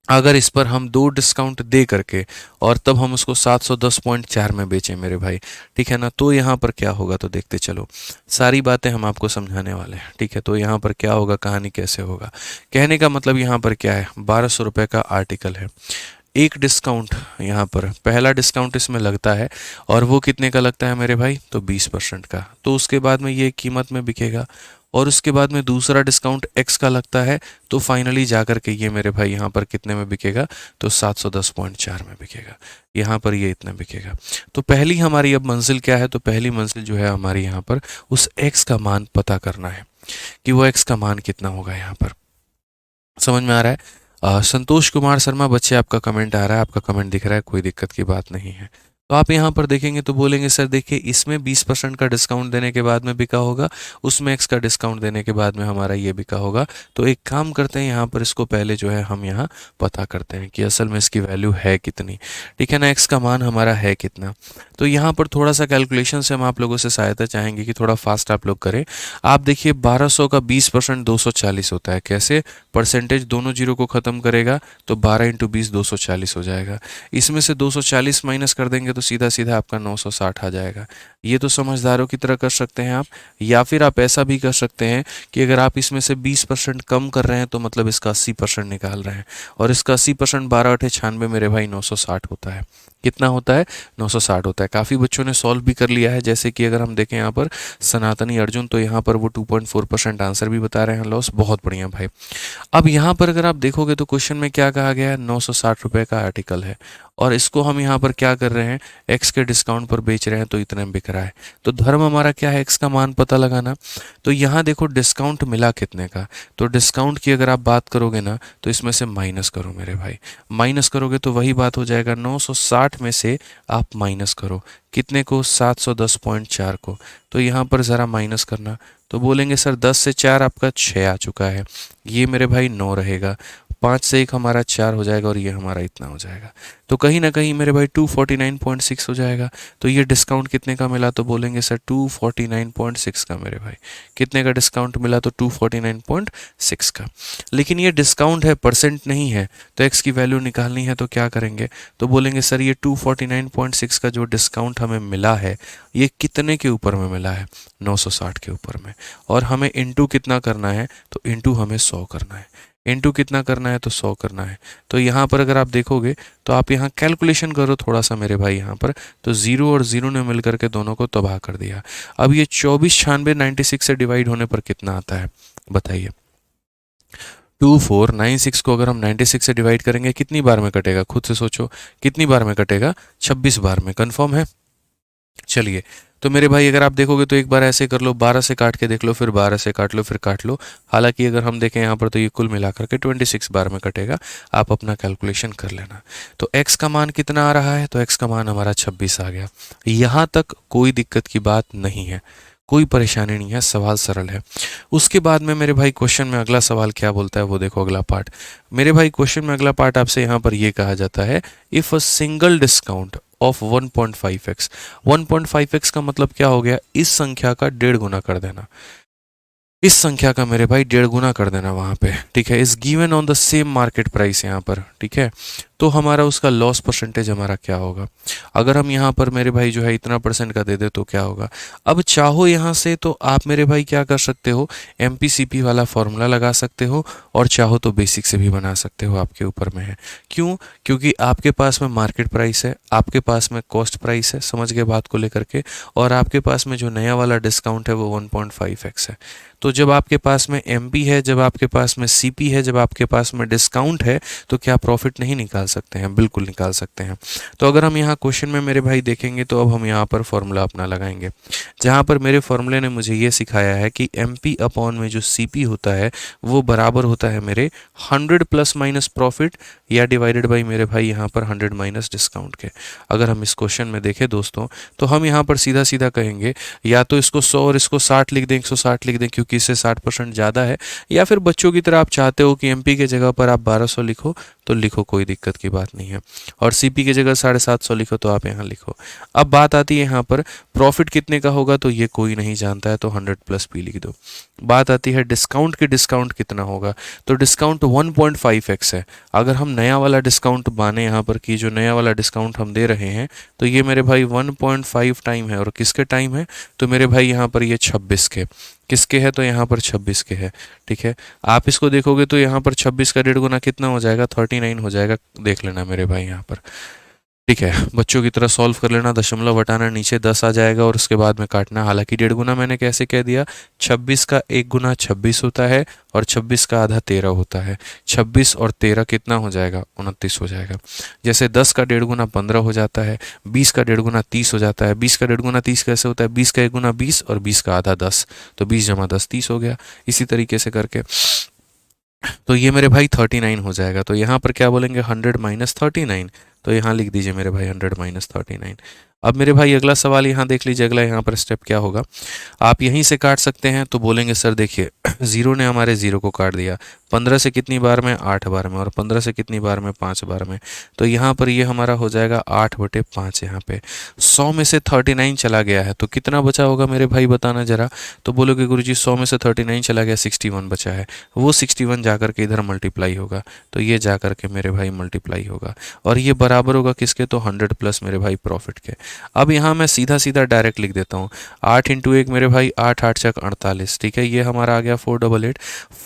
अगर इस पर हम 2 डिस्काउंट दे करके और तब हम उसको 710.4 में बेचें मेरे भाई, ठीक है ना, तो यहाँ पर क्या होगा तो देखते चलो, सारी बातें हम आपको समझाने वाले हैं, ठीक है। तो यहाँ पर क्या होगा, कहानी कैसे होगा, कहने का मतलब यहाँ पर क्या है, 1200 रुपये का आर्टिकल है, एक डिस्काउंट यहाँ पर पहला डिस्काउंट इसमें लगता है, और वो कितने का लगता है मेरे भाई, तो 20% का, तो उसके बाद में ये कीमत में बिकेगा, और उसके बाद में दूसरा डिस्काउंट X का लगता है, तो फाइनली जाकर के ये मेरे भाई यहाँ पर कितने में बिकेगा, तो 710.4 में बिकेगा, यहाँ पर ये इतना बिकेगा। तो पहली हमारी अब मंजिल क्या है, तो पहली मंजिल जो है हमारी यहाँ पर उस X का मान पता करना है कि वो X का मान कितना होगा। यहाँ पर समझ में आ रहा है? संतोष कुमार शर्मा बच्चे आपका कमेंट आ रहा है, आपका कमेंट दिख रहा है, कोई दिक्कत की बात नहीं है। तो आप यहाँ पर देखेंगे तो बोलेंगे सर देखिए इसमें 20% का डिस्काउंट देने के बाद में बिका होगा, उसमें X का डिस्काउंट देने के बाद में हमारा ये बिका होगा। तो एक काम करते हैं, यहाँ पर इसको पहले जो है हम यहाँ पता करते हैं कि असल में इसकी वैल्यू है कितनी, ठीक है ना, X का मान हमारा है कितना। तो यहाँ पर थोड़ा सा कैलकुलेशन से हम आप लोगों से सहायता चाहेंगे कि थोड़ा फास्ट आप लोग करें। आप देखिए 1200 का 20% 240 होता है, कैसे, परसेंटेज दोनों जीरो को ख़त्म करेगा तो 12 × 20 240 हो जाएगा, इसमें से 240 माइनस कर देंगे तो सीधा सीधा आपका 960 आ जाएगा। ये तो समझदारों की तरह कर सकते हैं आप, या फिर आप ऐसा भी कर सकते हैं कि अगर आप इसमें से 20% कम कर रहे हैं तो मतलब इसका 80% निकाल रहे हैं, और इसका 80% 12 × 8 = 96 मेरे भाई 960 होता है। कितना होता है, 960 होता है। काफ़ी बच्चों ने सॉल्व भी कर लिया है, जैसे कि अगर हम देखें यहाँ पर सनातनी अर्जुन, तो यहाँ पर वो 2.4% आंसर भी बता रहे हैं लॉस, बहुत बढ़िया भाई। अब यहाँ पर अगर आप देखोगे तो क्वेश्चन में क्या कहा गया है, 960 रुपये का आर्टिकल है, और इसको हम यहाँ पर क्या कर रहे हैं, X के डिस्काउंट पर बेच रहे हैं, तो इतने में बिक रहा है। तो धर्म हमारा क्या है, X का मान पता लगाना। तो यहाँ देखो डिस्काउंट मिला कितने का, तो डिस्काउंट की अगर आप बात करोगे ना तो इसमें से माइनस करो मेरे भाई, माइनस करोगे तो वही बात हो जाएगा, 960 में से आप माइनस करो कितने को, 710.4 को। तो यहाँ पर ज़रा माइनस करना, तो बोलेंगे सर 10 से 4 आपका 6 आ चुका है, ये मेरे भाई 9 रहेगा, 5 से 1 हमारा 4 हो जाएगा, और ये हमारा इतना हो जाएगा। तो कहीं ना कहीं मेरे भाई 249.6 हो जाएगा। तो ये डिस्काउंट कितने का मिला, तो बोलेंगे सर 249.6 का मेरे भाई, कितने का डिस्काउंट मिला, तो 249.6 का। लेकिन ये डिस्काउंट है, परसेंट नहीं है, तो X की वैल्यू निकालनी है तो क्या करेंगे, तो बोलेंगे सर ये 249.6 का जो डिस्काउंट हमें मिला है ये कितने के ऊपर में मिला है, 960 के ऊपर में, और हमें इंटू कितना करना है, तो इंटू हमें 100 करना है, इंटू कितना करना है, तो 100 करना है। तो यहाँ पर अगर आप देखोगे तो आप यहाँ कैलकुलेशन करो थोड़ा सा मेरे भाई, यहाँ पर तो 0 और 0 ने मिलकर के दोनों को तबाह कर दिया। अब ये 2496 से डिवाइड होने पर कितना आता है बताइए, 2496 को अगर हम 96 से डिवाइड करेंगे कितनी बार में कटेगा, खुद से सोचो कितनी बार में कटेगा, 26 बार में, कंफर्म है। चलिए तो मेरे भाई अगर आप देखोगे तो एक बार ऐसे कर लो, 12 से काट के देख लो, फिर 12 से काट लो, फिर काट लो। हालांकि अगर हम देखें यहाँ पर तो ये कुल मिलाकर के 26 बार में कटेगा, आप अपना कैलकुलेशन कर लेना। तो x का मान कितना आ रहा है, तो x का मान हमारा 26 आ गया। यहाँ तक कोई दिक्कत की बात नहीं है, कोई परेशानी नहीं है, सवाल सरल है। उसके बाद में मेरे भाई क्वेश्चन में अगला सवाल क्या बोलता है वो देखो, अगला पार्ट मेरे भाई, क्वेश्चन में अगला पार्ट आपसे यहाँ पर ये कहा जाता है, if a single discount of 1.5x, 1.5x का मतलब क्या हो गया, इस संख्या का 1.5 गुना कर देना, इस संख्या का मेरे भाई 1.5 गुना कर देना वहां पे, ठीक है, is given on the same market price यहाँ पर, ठीक है। तो हमारा उसका लॉस परसेंटेज हमारा क्या होगा। अगर हम यहाँ पर मेरे भाई जो है इतना परसेंट का दे दे तो क्या होगा। अब चाहो यहाँ से तो आप मेरे भाई क्या कर सकते हो, MPCP वाला फॉर्मूला लगा सकते हो, और चाहो तो बेसिक से भी बना सकते हो, आपके ऊपर में है। क्यों? क्योंकि आपके पास में मार्केट प्राइस है, आपके पास में कॉस्ट प्राइस है, समझ गए बात को लेकर के, और आपके पास में जो नया वाला डिस्काउंट है वो 1.5x है। तो जब आपके पास में MP है, जब आपके पास में CP है, जब आपके पास में डिस्काउंट है, तो क्या प्रॉफिट नहीं निकाल सकते हैं? बिल्कुल निकाल सकते हैं। तो अगर हम यहाँ क्वेश्चन में मेरे भाई देखेंगे तो अब हम यहाँ पर फॉर्मूला अपना लगाएंगे, जहाँ पर मेरे फॉर्मूले ने मुझे ये सिखाया है कि MP अपॉन में जो CP होता है वो बराबर होता है मेरे 100 प्लस माइनस प्रॉफिट, या डिवाइडेड बाई मेरे भाई यहाँ पर 100 माइनस डिस्काउंट के। अगर हम इस क्वेश्चन में देखें दोस्तों, तो हम यहाँ पर सीधा सीधा कहेंगे या तो इसको 100 और इसको 60 लिख दें, 160 लिख दें क्योंकि इससे 60% ज़्यादा है, या फिर बच्चों की तरह आप चाहते हो कि MP के जगह पर आप 1200 लिखो तो लिखो, कोई दिक्कत की बात नहीं है, और CP की जगह 750 लिखो तो आप यहाँ लिखो। अब बात आती है यहाँ पर प्रॉफिट कितने का होगा, तो ये कोई नहीं जानता है, तो 100 प्लस P लिख दो। बात आती है डिस्काउंट की, डिस्काउंट कितना होगा, तो डिस्काउंट 1.5x है। अगर हम नया वाला डिस्काउंट माने यहाँ पर कि जो नया वाला डिस्काउंट हम दे रहे हैं, तो ये मेरे भाई 1.5 टाइम है, और किसके टाइम है, तो मेरे भाई यहाँ पर ये 26 के, किसके है, तो यहाँ पर 26 के है। ठीक है, आप इसको देखोगे तो यहाँ पर 26 का 1.5 गुना कितना हो जाएगा, 39 हो जाएगा, देख लेना मेरे भाई यहाँ पर। ठीक है, बच्चों की तरह सॉल्व कर लेना, दशमलव हटाना, नीचे 10 आ जाएगा और उसके बाद में काटना। हालांकि 1.5 गुना मैंने कैसे कह दिया, 26 का 1 गुना 26 होता है, और 26 का आधा 13 होता है। 26 और 13 कितना हो जाएगा, 29 हो जाएगा। जैसे 10 का 1.5 गुना 15 हो जाता है, 20 का 1.5 गुना 30 हो जाता है। 20 का 1.5 गुना 30 कैसे होता है, 20 का 1 गुना 20 और 20 का आधा 10, तो 20 जमा 10 30 हो गया। इसी तरीके से करके तो ये मेरे भाई 39 हो जाएगा। तो यहाँ पर क्या बोलेंगे, 100 माइनस 39, तो यहाँ लिख दीजिए मेरे भाई 100 माइनस 39। अब मेरे भाई अगला सवाल यहाँ देख लीजिए, अगला यहाँ पर स्टेप क्या होगा, आप यहीं से काट सकते हैं। तो बोलेंगे सर देखिए, जीरो ने हमारे जीरो को काट दिया, 15 से कितनी बार में, 8 बार में, और 15 से कितनी बार में, 5 बार में। तो यहाँ पर ये हमारा हो जाएगा 8/5। यहाँ पे 100 में से 39 चला गया है, तो कितना बचा होगा मेरे भाई, बताना जरा। तो बोलोगे गुरुजी 100 में से 39 चला गया, 61 बचा है। वो 61 जाकर के इधर मल्टीप्लाई होगा, तो ये जाकर के मेरे भाई मल्टीप्लाई होगा, और ये बराबर होगा किसके, तो 100 प्लस मेरे भाई प्रॉफिट के। अब यहाँ मैं सीधा सीधा डायरेक्ट लिख देता हूँ, 8 इंटू 1 मेरे भाई 8 8 चक 48। ठीक है, ये हमारा आ गया 488।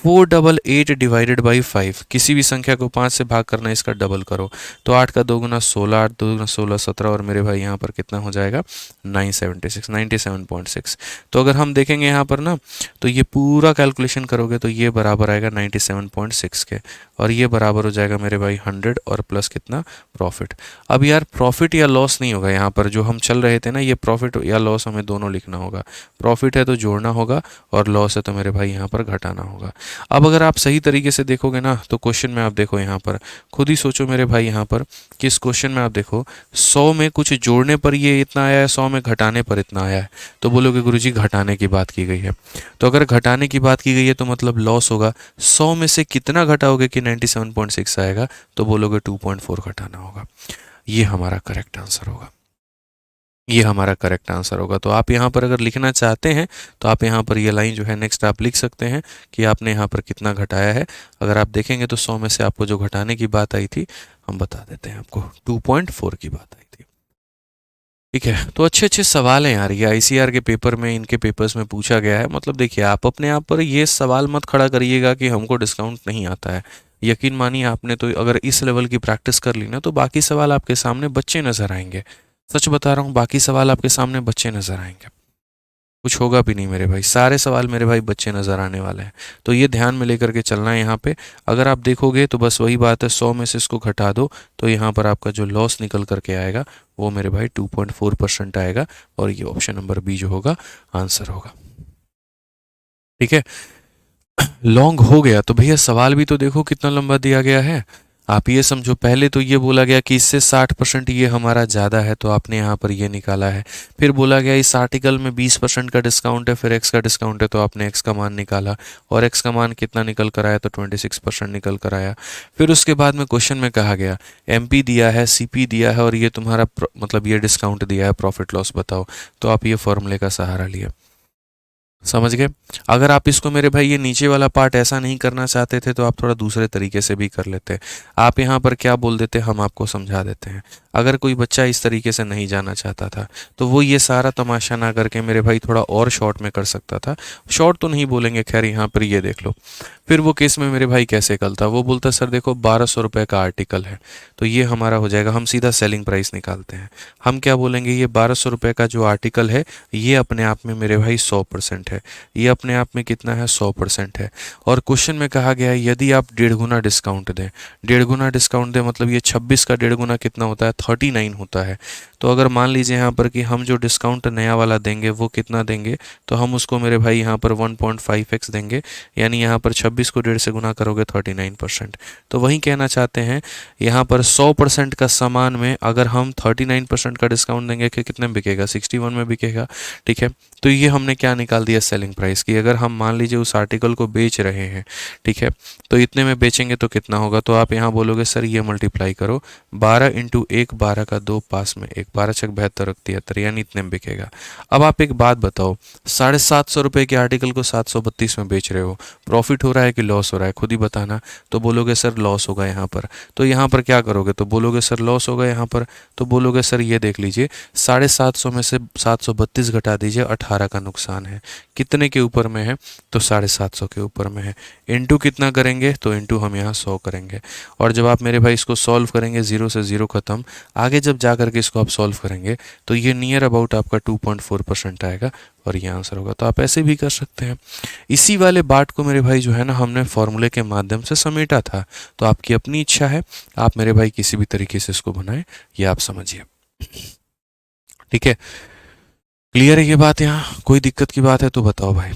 488 डिवाइडेड बाई 5, किसी भी संख्या को 5 से भाग करना है, इसका डबल करो, तो 8 का 2 गुना 16, 8 2 गुना 16 17, और मेरे भाई यहाँ पर कितना हो जाएगा, 976, 97.6। तो अगर हम देखेंगे यहाँ पर ना, तो ये पूरा कैलकुलेशन करोगे तो ये बराबर आएगा 97.6 के, और ये बराबर हो जाएगा मेरे भाई 100 और प्लस कितना, प्रॉफिट। अब यार प्रॉफिट या लॉस नहीं होगा, यहाँ पर जो हम चल रहे थे ना, ये प्रॉफिट या लॉस हमें दोनों लिखना होगा। प्रॉफिट है तो जोड़ना होगा, और लॉस है तो मेरे भाई यहाँ पर घटाना होगा। अब अगर आप सही तरीके से देखोगे ना, तो क्वेश्चन में आप देखो यहाँ पर, खुद ही सोचो मेरे भाई यहाँ पर कि इस क्वेश्चन में आप देखो, 100 में कुछ जोड़ने पर ये इतना आया है, 100 में घटाने पर इतना आया है। तो बोलोगे गुरुजी घटाने की बात की गई है, तो अगर घटाने की बात की गई है तो मतलब लॉस होगा। 100 में से कितना घटाओगे कि 97.6 आएगा, तो बोलोगे 2.4 घटाना होगा। ये हमारा करेक्ट आंसर होगा, ये हमारा करेक्ट आंसर होगा। तो आप यहाँ पर अगर लिखना चाहते हैं तो आप यहाँ पर ये लाइन जो है नेक्स्ट आप लिख सकते हैं कि आपने यहाँ पर कितना घटाया है। अगर आप देखेंगे तो 100 में से आपको जो घटाने की बात आई थी, हम बता देते हैं आपको, 2.4 की बात आई थी। ठीक है, तो अच्छे अच्छे सवाल हैं यार, ये ICAR के पेपर में, इनके पेपर्स में पूछा गया है। मतलब देखिए, आप अपने आप पर ये सवाल मत खड़ा करिएगा कि हमको डिस्काउंट नहीं आता है। यकीन मानिए, आपने तो अगर इस लेवल की प्रैक्टिस कर ली ना, तो बाकी सवाल आपके सामने बच्चे नजर आएंगे। सच बता रहा हूँ, बाकी सवाल आपके सामने बच्चे नजर आएंगे, कुछ होगा भी नहीं मेरे भाई, सारे सवाल मेरे भाई बच्चे नज़र आने वाले हैं। तो ये ध्यान में लेकर के चलना है यहाँ पे। अगर आप देखोगे तो बस वही बात है, 100 में से इसको घटा दो तो यहाँ पर आपका जो लॉस निकल करके आएगा वो मेरे भाई 2.4% आएगा, और ये ऑप्शन नंबर बी जो होगा आंसर होगा। ठीक है, लॉन्ग हो गया तो भैया सवाल भी तो देखो कितना लंबा दिया गया है। आप ये समझो, पहले तो ये बोला गया कि इससे 60% ये हमारा ज़्यादा है, तो आपने यहाँ पर ये निकाला है। फिर बोला गया इस आर्टिकल में 20% का डिस्काउंट है, फिर एक्स का डिस्काउंट है, तो आपने एक्स का मान निकाला, और एक्स का मान कितना निकल कर आया, तो 26% निकल कर आया। फिर उसके बाद में क्वेश्चन में कहा गया MP दिया है, CP दिया है, और ये तुम्हारा मतलब ये डिस्काउंट दिया है, प्रॉफिट लॉस बताओ। तो आप ये फॉर्मूले का सहारा लिया। समझ गए। अगर आप इसको मेरे भाई ये नीचे वाला पार्ट ऐसा नहीं करना चाहते थे तो आप थोड़ा दूसरे तरीके से भी कर लेते। आप यहाँ पर क्या बोल देते, हम आपको समझा देते हैं। अगर कोई बच्चा इस तरीके से नहीं जाना चाहता था तो वो ये सारा तमाशा ना करके मेरे भाई थोड़ा और शॉर्ट में कर सकता था। शॉर्ट तो नहीं बोलेंगे, खैर यहाँ पर ये देख लो। फिर वो केस में मेरे भाई कैसे करता, वो बोलता सर देखो 1200 रुपये का आर्टिकल है तो ये हमारा हो जाएगा, हम सीधा सेलिंग प्राइस निकालते हैं। हम क्या बोलेंगे, ये 1200 रुपये का जो आर्टिकल है ये अपने आप में मेरे भाई 100% है। ये अपने आप में कितना है, 100% है। और क्वेश्चन में कहा गया है यदि आप 1.5 गुना डिस्काउंट दें, 1.5 गुना डिस्काउंट दें मतलब ये 26 का 1.5 गुना कितना होता है, 39 होता है। तो अगर मान लीजिए यहाँ पर कि हम जो डिस्काउंट नया वाला देंगे वो कितना देंगे, तो हम उसको मेरे भाई यहाँ पर 1.5x देंगे, यानी यहाँ पर 26 को 1.5 से गुना करोगे 39%। तो वही कहना चाहते हैं यहाँ पर 100% का सामान में अगर हम 39% का डिस्काउंट देंगे कि कितने में बिकेगा, 61 में बिकेगा। ठीक है, तो ये हमने क्या निकाल दिया, सेलिंग प्राइस की। अगर हम मान लीजिए उस आर्टिकल को बेच रहे हैं, ठीक है, तो इतने में बेचेंगे तो कितना होगा, तो आप यहाँ बोलोगे सर ये मल्टीप्लाई करो 12 इंटू 1, 12 का 2, पास में 1, 12 छक 72, 73, यानी इतने में बिकेगा। अब आप एक बात बताओ, 750 रुपये के आर्टिकल को 732 में बेच रहे हो, प्रॉफिट हो रहा है कि लॉस हो रहा है, खुद ही बताना। तो बोलोगे सर लॉस होगा यहाँ पर। तो यहाँ पर क्या करोगे, तो बोलोगे सर लॉस होगा यहाँ पर। तो बोलोगे सर ये देख लीजिए 750 में से 732 घटा दीजिए, 18 का नुकसान है। कितने के ऊपर में है, तो 750 के ऊपर में है। इंटू कितना करेंगे, तो इंटू हम यहाँ 100 करेंगे। और जब आप मेरे भाई इसको सॉल्व करेंगे, 0 से 0 खत्म, आगे जब जा करके इसको आप सॉल्व करेंगे तो ये नियर अबाउट आपका 2.4% आएगा और ये आंसर होगा। तो आप ऐसे भी कर सकते हैं। इसी वाले बात को मेरे भाई जो है ना हमने फॉर्मूले के माध्यम से समेटा था। तो आपकी अपनी इच्छा है, आप मेरे भाई किसी भी तरीके से इसको बनाएं, ये आप समझिए। ठीक है, क्लियर है ये बात, यहाँ कोई दिक्कत की बात है तो बताओ भाई।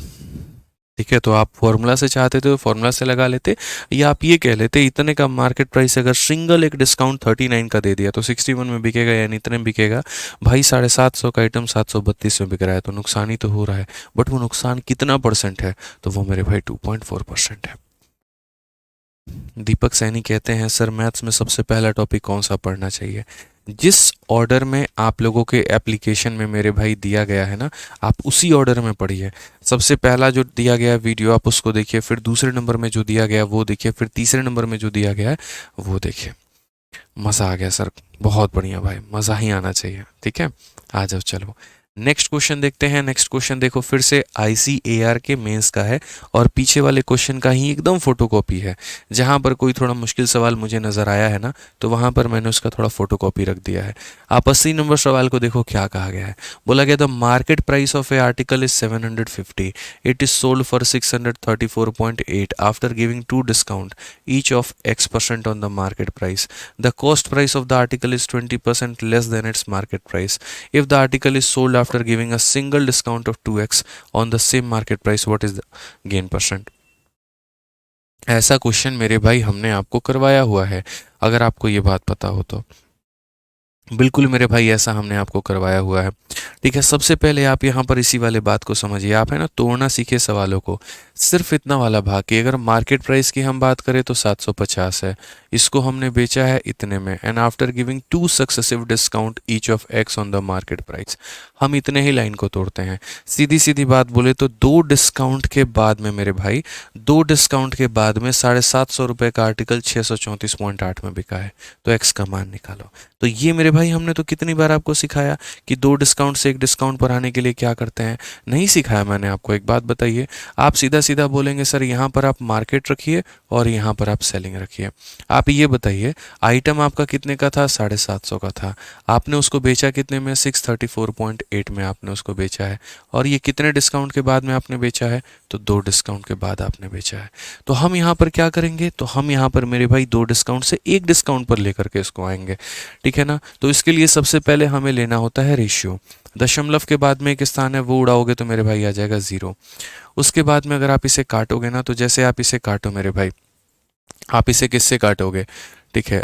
ठीक है, तो आप फॉर्मूला से चाहते थे तो फॉर्मूला से लगा लेते, या आप ये कह लेते इतने का मार्केट प्राइस, अगर सिंगल एक डिस्काउंट 39 का दे दिया तो 61 में बिकेगा, यानी इतने में बिकेगा। भाई 750 का आइटम 732 में बिक रहा है तो नुकसान ही तो हो रहा है, बट वो नुकसान कितना परसेंट है, तो वो मेरे भाई 2.4% है। दीपक सैनी कहते हैं सर मैथ्स में सबसे पहला टॉपिक कौन सा पढ़ना चाहिए। जिस ऑर्डर में आप लोगों के एप्लीकेशन में मेरे भाई दिया गया है ना, आप उसी ऑर्डर में पढ़िए। सबसे पहला जो दिया गया वीडियो आप उसको देखिए, फिर दूसरे नंबर में जो दिया गया वो देखिए, फिर तीसरे नंबर में जो दिया गया है वो देखिए। मज़ा आ गया सर, बहुत बढ़िया भाई, मज़ा ही आना चाहिए। ठीक है, आ जाओ चलो नेक्स्ट क्वेश्चन देखते हैं। नेक्स्ट क्वेश्चन देखो फिर से ICAR के मेंस का है और पीछे वाले क्वेश्चन का ही एकदम फोटोकॉपी है। जहां पर कोई थोड़ा मुश्किल सवाल मुझे नज़र आया है ना, तो वहां पर मैंने उसका थोड़ा फोटोकॉपी रख दिया है। आप 80 नंबर सवाल को देखो क्या कहा गया है। बोला गया the market price of a article is 750, it is sold for 634.8 after giving 2 discount each of X% on the market price. The cost price of the article is 20% less than its market price. If the article is sold after giving a single discount of 2x on the same market price, what is the gain percent? ऐसा क्वेश्चन मेरे भाई हमने आपको करवाया हुआ है, अगर आपको ये बात पता हो तो। बिल्कुल मेरे भाई ऐसा हमने आपको करवाया हुआ है। ठीक है, सबसे पहले आप यहाँ पर इसी वाले बात को समझिए। आप है ना तोड़ना सीखे सवालों को, सिर्फ इतना वाला भाग कि अगर मार्केट प्राइस की हम बात करें तो 750 है, इसको हमने बेचा है इतने में, and after giving 2 successive discount each of X on the market price. हम इतने ही लाइन को तोड़ते हैं। सीधी सीधी बात बोले तो 2 डिस्काउंट के बाद में मेरे भाई, 2 डिस्काउंट के बाद में 750 रुपये का आर्टिकल 634.8 में बिका है, तो X का मान निकालो। तो ये मेरे भाई हमने तो कितनी बार आपको सिखाया कि 2 डिस्काउंट से 1 डिस्काउंट पर आने के लिए क्या करते हैं, नहीं सिखाया मैंने आपको। एक बात बताइए, आप सीधा सीधा बोलेंगे सर यहाँ पर आप मार्केट रखिए और यहाँ पर आप सेलिंग रखिए। आप ये बताइए आइटम आपका कितने का था, 750 का था, आपने उसको बेचा कितने में, 634.8 में आपने उसको बेचा है, और ये कितने डिस्काउंट के बाद में आपने बेचा है, तो 2 डिस्काउंट के बाद आपने बेचा है। तो हम यहाँ पर क्या करेंगे, तो हम यहाँ पर मेरे भाई 2 डिस्काउंट से 1 डिस्काउंट पर लेकर के इसको आएंगे। ठीक है ना, तो इसके लिए सबसे पहले हमें लेना होता है रेशियो। दशमलव के बाद में एक स्थान है वो उड़ाओगे तो मेरे भाई आ जाएगा 0। उसके बाद में अगर आप इसे काटोगे ना, तो जैसे आप इसे काटो मेरे भाई, आप इसे किससे काटोगे, ठीक है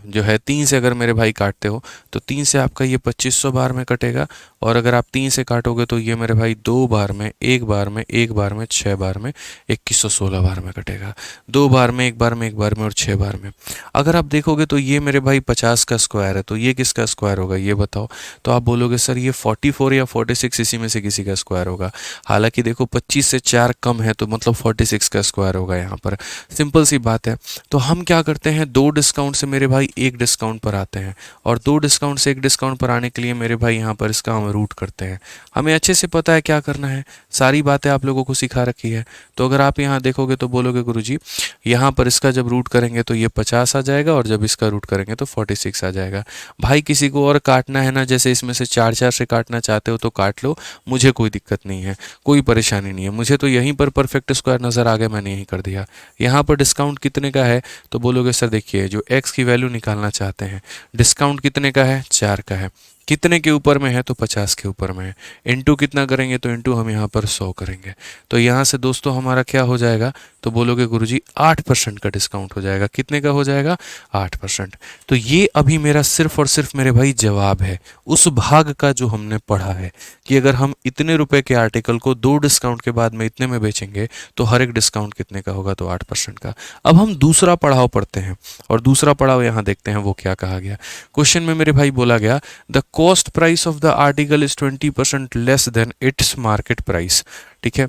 जो है 3 से अगर मेरे भाई काटते हो तो 3 से आपका ये 2500 बार में कटेगा, और अगर आप 3 से काटोगे तो ये मेरे भाई 2 बार में, 1 बार में, 1 बार में, 6 बार में, 2116 बार में कटेगा। 2 बार में, 1 बार में, 1 बार में और 6 बार में। अगर आप देखोगे तो ये मेरे भाई 50 का स्क्वायर है, तो ये किसका स्क्वायर होगा ये बताओ। तो आप बोलोगे सर ये 44 या 46 इसी में से किसी का स्क्वायर होगा। हालांकि देखो 25 से 4 कम है तो मतलब 46 का स्क्वायर होगा यहाँ पर। सिंपल सी बात है। तो हम क्या करते हैं, 2 डिस्काउंट से मेरे भाई 1 डिस्काउंट पर आते हैं, और 2 डिस्काउंट से 1 डिस्काउंट पर आने के लिए मेरे भाई यहाँ पर इसका हम रूट करते हैं। हमें अच्छे से पता है क्या करना है, सारी बातें आप लोगों को सिखा रखी है। तो अगर आप यहाँ देखोगे तो बोलोगे गुरुजी यहाँ पर इसका जब रूट करेंगे तो ये 50 आ जाएगा, और जब इसका रूट करेंगे तो 46 आ जाएगा। भाई किसी को और काटना है ना, जैसे इसमें से 4 से काटना चाहते हो तो काट लो, मुझे कोई दिक्कत नहीं है, कोई परेशानी नहीं है। मुझे तो यहीं पर परफेक्ट स्क्वायर नज़र आ गया, मैंने यहीं कर दिया। यहाँ पर डिस्काउंट कितने का है तो बोलोगे सर देखिए जो x की वैल्यू निकालना चाहते हैं, डिस्काउंट कितने का है, 4 का है। कितने के ऊपर में है तो 50 के ऊपर में है। इनटू कितना करेंगे तो इनटू हम यहाँ पर 100 करेंगे। तो यहाँ से दोस्तों हमारा क्या हो जाएगा, तो बोलोगे गुरुजी 8% का डिस्काउंट हो जाएगा। कितने का हो जाएगा, 8%। तो ये अभी मेरा सिर्फ और सिर्फ मेरे भाई जवाब है उस भाग का जो हमने पढ़ा है, कि अगर हम इतने रुपए के आर्टिकल को 2 डिस्काउंट के बाद में इतने में बेचेंगे तो हर एक डिस्काउंट कितने का होगा, तो 8% का। अब हम दूसरा पड़ाव पढ़ते हैं, और दूसरा पड़ाव यहाँ देखते हैं वो क्या कहा गया। क्वेश्चन में मेरे भाई बोला गया the cost price of the article is 20% less than its market price. ठीक है,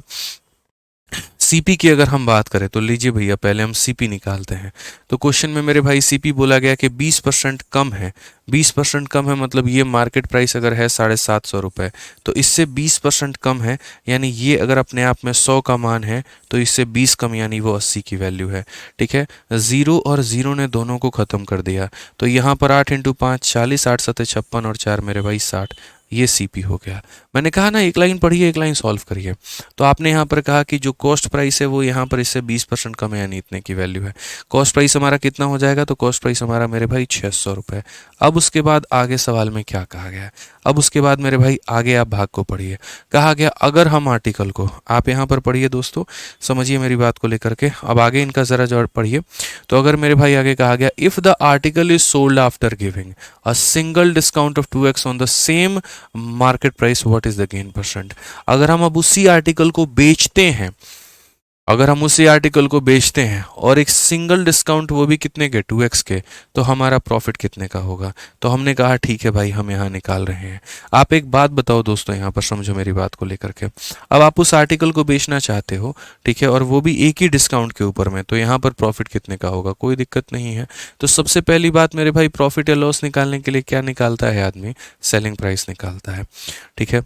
सीपी की अगर हम बात करें तो लीजिए भैया पहले हम सीपी निकालते हैं। तो क्वेश्चन में मेरे भाई सीपी बोला गया कि 20% कम है। 20% कम है मतलब ये मार्केट प्राइस अगर है 750 रुपये, तो इससे 20% कम है, यानी ये अगर अपने आप में 100 का मान है तो इससे 20 कम यानी वो 80 की वैल्यू है। ठीक है, 0 और 0 ने दोनों को ख़त्म कर दिया। तो यहाँ पर 8 × 5 40, 8 7 56 और 4 मेरे भाई 60, ये सीपी हो गया। मैंने कहा ना एक लाइन पढ़िए एक लाइन सॉल्व करिए। तो आपने यहाँ पर कहा कि जो कॉस्ट प्राइस है वो यहाँ पर इससे 20% कम है, यानी इतने की वैल्यू है। कॉस्ट प्राइस हमारा कितना हो जाएगा, तो कॉस्ट प्राइस हमारा मेरे भाई 600 रुपये। अब उसके बाद आगे सवाल में क्या कहा गया है, अब उसके बाद मेरे भाई आगे आप भाग को पढ़िए। कहा गया अगर हम आर्टिकल को, आप यहाँ पर पढ़िए दोस्तों, समझिए मेरी बात को लेकर के। अब आगे इनका ज़रा जो पढ़िए। तो अगर मेरे भाई आगे कहा गया if the article is sold after giving a single discount of 2x on the same market price, what is the gain percent. अगर हम अब उसी आर्टिकल को बेचते हैं, अगर हम उसी आर्टिकल को बेचते हैं और एक सिंगल डिस्काउंट वो भी कितने के, 2x के, तो हमारा प्रॉफिट कितने का होगा। तो हमने कहा ठीक है भाई हम यहाँ निकाल रहे हैं। आप एक बात बताओ दोस्तों, यहाँ पर समझो मेरी बात को लेकर के। अब आप उस आर्टिकल को बेचना चाहते हो, ठीक है, और वो भी एक ही डिस्काउंट के ऊपर में, तो यहाँ पर प्रॉफिट कितने का होगा, कोई दिक्कत नहीं है। तो सबसे पहली बात मेरे भाई प्रॉफिट या लॉस निकालने के लिए क्या निकालता है आदमी, सेलिंग प्राइस निकालता है। ठीक है,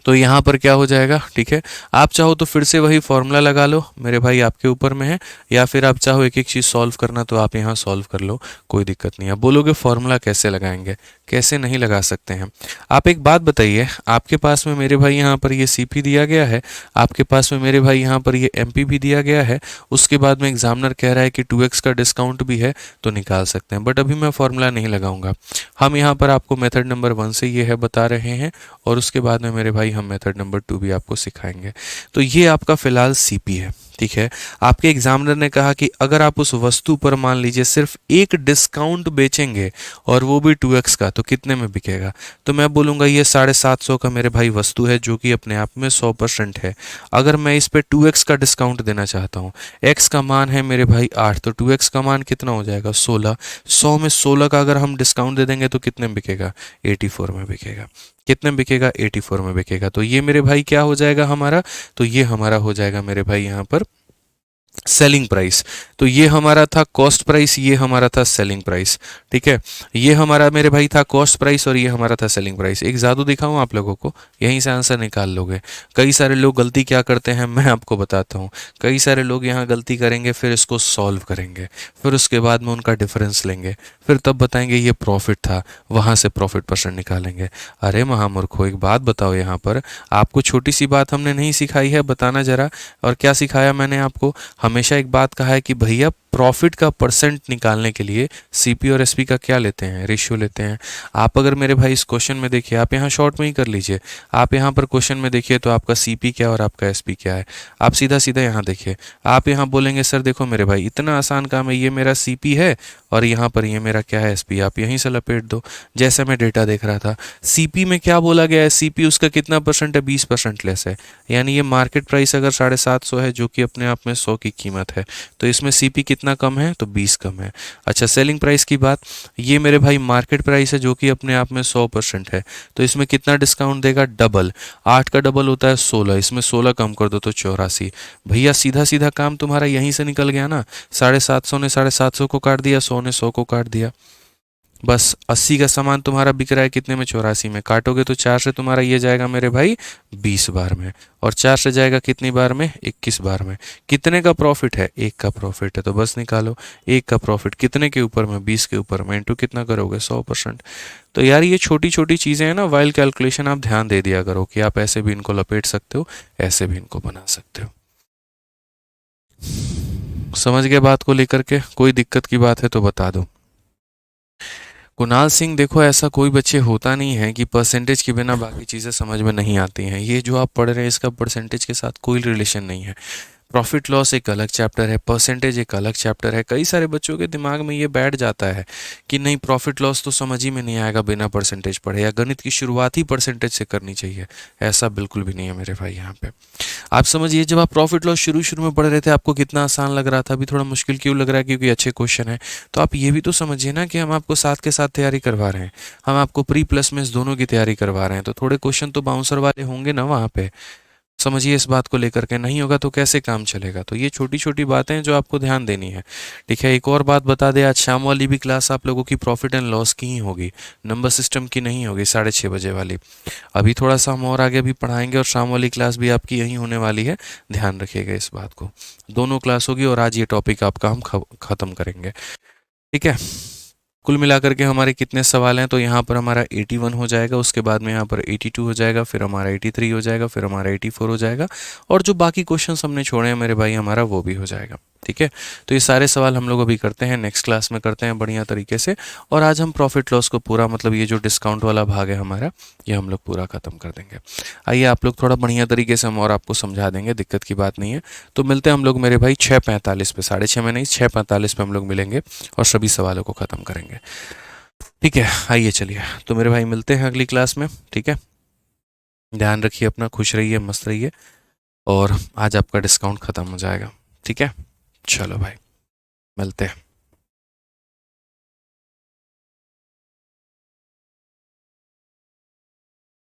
तो यहाँ पर क्या हो जाएगा, ठीक है, आप चाहो तो फिर से वही फॉर्मूला लगा लो मेरे भाई, आपके ऊपर में है, या फिर आप चाहो एक एक चीज़ सॉल्व करना तो आप यहाँ सॉल्व कर लो, कोई दिक्कत नहीं है। बोलोगे फॉर्मूला कैसे लगाएंगे, कैसे नहीं लगा सकते हैं। आप एक बात बताइए, आपके पास में मेरे भाई यहाँ पर ये सीपी दिया गया है, आपके पास में मेरे भाई यहाँ पर ये एमपी भी दिया गया है, उसके बाद में एग्जामिनर कह रहा है कि 2x का डिस्काउंट भी है तो निकाल सकते हैं। बट अभी मैं फॉर्मूला नहीं लगाऊंगा, हम यहाँ पर आपको मेथड नंबर 1 से ये है बता रहे हैं, और उसके बाद में मेरे भाई हम मेथड नंबर 2 भी आपको सिखाएंगे। तो ये आपका फिलहाल सीपी है। ठीक है, आपके एग्जामिनर ने कहा कि अगर आप उस वस्तु पर मान लीजिए सिर्फ एक डिस्काउंट बेचेंगे और वो भी 2x का, तो कितने में बिकेगा। तो मैं बोलूँगा ये 750 का मेरे भाई वस्तु है जो कि अपने आप में 100% है। अगर मैं इस पर 2x का डिस्काउंट देना चाहता हूँ, x का मान है मेरे भाई 8, तो 2x का मान कितना हो जाएगा 16। 100 में 16 का अगर हम डिस्काउंट दे देंगे तो कितने में बिकेगा, 84 में बिकेगा। कितने में बिकेगा, 84 में बिकेगा। तो ये मेरे भाई क्या हो जाएगा हमारा, तो ये हमारा हो जाएगा मेरे भाई यहाँ पर सेलिंग प्राइस। तो ये हमारा था कॉस्ट प्राइस, ये हमारा था सेलिंग प्राइस। ठीक है, ये हमारा मेरे भाई था कॉस्ट प्राइस और ये हमारा था सेलिंग प्राइस। एक जादू दिखाऊं आप लोगों को, यहीं से आंसर निकाल लोगे। कई सारे लोग गलती क्या करते हैं मैं आपको बताता हूँ। कई सारे लोग यहाँ गलती करेंगे, फिर इसको सॉल्व करेंगे, फिर उसके बाद में उनका डिफरेंस लेंगे, फिर तब बताएंगे ये प्रॉफिट था, वहाँ से प्रॉफिट परसेंट निकालेंगे। अरे महामूर्खो, एक बात बताओ, यहाँ पर आपको छोटी सी बात हमने नहीं सिखाई है, बताना जरा। और क्या सिखाया मैंने आपको, हमेशा एक बात कहा है कि भैया प्रॉफिट का परसेंट निकालने के लिए सीपी और एसपी का क्या लेते हैं, रेशियो लेते हैं। आप अगर मेरे भाई इस क्वेश्चन में देखिए, आप यहाँ शॉर्ट में ही कर लीजिए, आप यहाँ पर क्वेश्चन में देखिए तो आपका सीपी क्या और आपका एसपी क्या है। आप सीधा सीधा यहाँ देखिए, आप यहाँ बोलेंगे सर देखो मेरे भाई इतना आसान काम है, ये मेरा सीपी है और यहाँ पर ये मेरा क्या है, एसपी। आप यहीं से लपेट दो। जैसे मैं डेटा देख रहा था, सीपी में क्या बोला गया है, सीपी उसका कितना परसेंट है, 20% लेस है। यानी ये मार्केट प्राइस अगर 750 है, जो कि अपने आप में 100 की कीमत है, तो इसमें सीपी कितना कम है, तो 20 कम है। अच्छा, सेलिंग प्राइस की बात, ये मेरे भाई मार्केट प्राइस है जो कि अपने आप में 100% है, तो इसमें कितना डिस्काउंट देगा, डबल। 8 का डबल होता है 16, इसमें 16 कम कर दो तो 84। भैया सीधा सीधा काम तुम्हारा यहीं से निकल गया ना। 750 ने 750 को काट दिया, 100 ने 100 को काट दिया। बस 80 का सामान तुम्हारा बिक रहा है कितने में, 84 में। काटोगे तो 4 से तुम्हारा ये जाएगा मेरे भाई 20 बार में, और 4 से जाएगा कितनी बार में, 21 बार में। कितने का प्रॉफिट है, 1 का प्रॉफिट है, तो बस निकालो 1 का प्रॉफिट कितने के ऊपर में, 20 के ऊपर में, इंटू कितना करोगे, 100%। तो यार ये छोटी छोटी चीज़ें हैं ना, वाइल कैलकुलेशन आप ध्यान दे दिया करो कि आप ऐसे भी इनको लपेट सकते हो, ऐसे भी इनको बना सकते हो। समझ गए बात को लेकर के, कोई दिक्कत की बात है तो बता दो। कुणाल सिंह, देखो ऐसा कोई बच्चे होता नहीं है कि परसेंटेज के बिना बाकी चीज़ें समझ में नहीं आती हैं। ये जो आप पढ़ रहे हैं इसका परसेंटेज के साथ कोई रिलेशन नहीं है। प्रॉफिट लॉस एक अलग चैप्टर है, परसेंटेज एक अलग चैप्टर है। कई सारे बच्चों के दिमाग में ये बैठ जाता है कि नहीं प्रॉफिट लॉस तो समझ ही में नहीं आएगा बिना परसेंटेज पढ़े, या गणित की शुरुआत ही परसेंटेज से करनी चाहिए। ऐसा बिल्कुल भी नहीं है मेरे भाई। यहाँ पे आप समझिए, जब आप प्रॉफिट लॉस शुरू शुरू में पढ़ रहे थे आपको कितना आसान लग रहा था, अभी थोड़ा मुश्किल क्यों लग रहा है, क्योंकि अच्छे क्वेश्चन है। तो आप ये भी तो समझिए ना कि हम आपको साथ के साथ तैयारी करवा रहे हैं, हम आपको प्री प्लस मेंस दोनों की तैयारी करवा रहे हैं, तो थोड़े क्वेश्चन तो बाउंसर वाले होंगे ना वहाँ पे। समझिए इस बात को लेकर के, नहीं होगा तो कैसे काम चलेगा। तो ये छोटी छोटी बातें हैं जो आपको ध्यान देनी है। ठीक है, एक और बात बता दें, आज शाम वाली भी क्लास आप लोगों की प्रॉफिट एंड लॉस की ही होगी, नंबर सिस्टम की नहीं होगी, 6:30 बजे वाली। अभी थोड़ा सा हम और आगे भी पढ़ाएंगे और शाम वाली क्लास भी आपकी यहीं होने वाली है, ध्यान रखिएगा इस बात को। दोनों क्लास होगी और आज ये टॉपिक आपका हम ख़त्म करेंगे। ठीक है, कुल मिलाकर के हमारे कितने सवाल हैं, तो यहाँ पर हमारा 81 हो जाएगा, उसके बाद में यहाँ पर 82 हो जाएगा, फिर हमारा 83 हो जाएगा, फिर हमारा 84 हो जाएगा, और जो बाकी क्वेश्चंस हमने छोड़े हैं मेरे भाई हमारा वो भी हो जाएगा। ठीक है, तो ये सारे सवाल हम लोग अभी करते हैं, नेक्स्ट क्लास में करते हैं बढ़िया तरीके से। और आज हम प्रॉफिट लॉस को पूरा, मतलब ये जो डिस्काउंट वाला भाग है हमारा, ये हम लोग पूरा ख़त्म कर देंगे। आइए आप लोग थोड़ा बढ़िया तरीके से हम और आपको समझा देंगे, दिक्कत की बात नहीं है। तो मिलते हैं हम लोग मेरे भाई 6:45 पे, 6:30 में नहीं 6:45 पे हम लोग मिलेंगे और सभी सवालों को ख़त्म करेंगे। ठीक है, आइए चलिए, तो मेरे भाई मिलते हैं अगली क्लास में। ठीक है, ध्यान रखिए अपना, खुश रहिए, मस्त रहिए, और आज आपका डिस्काउंट ख़त्म हो जाएगा। ठीक है, चलो भाई, मिलते हैं।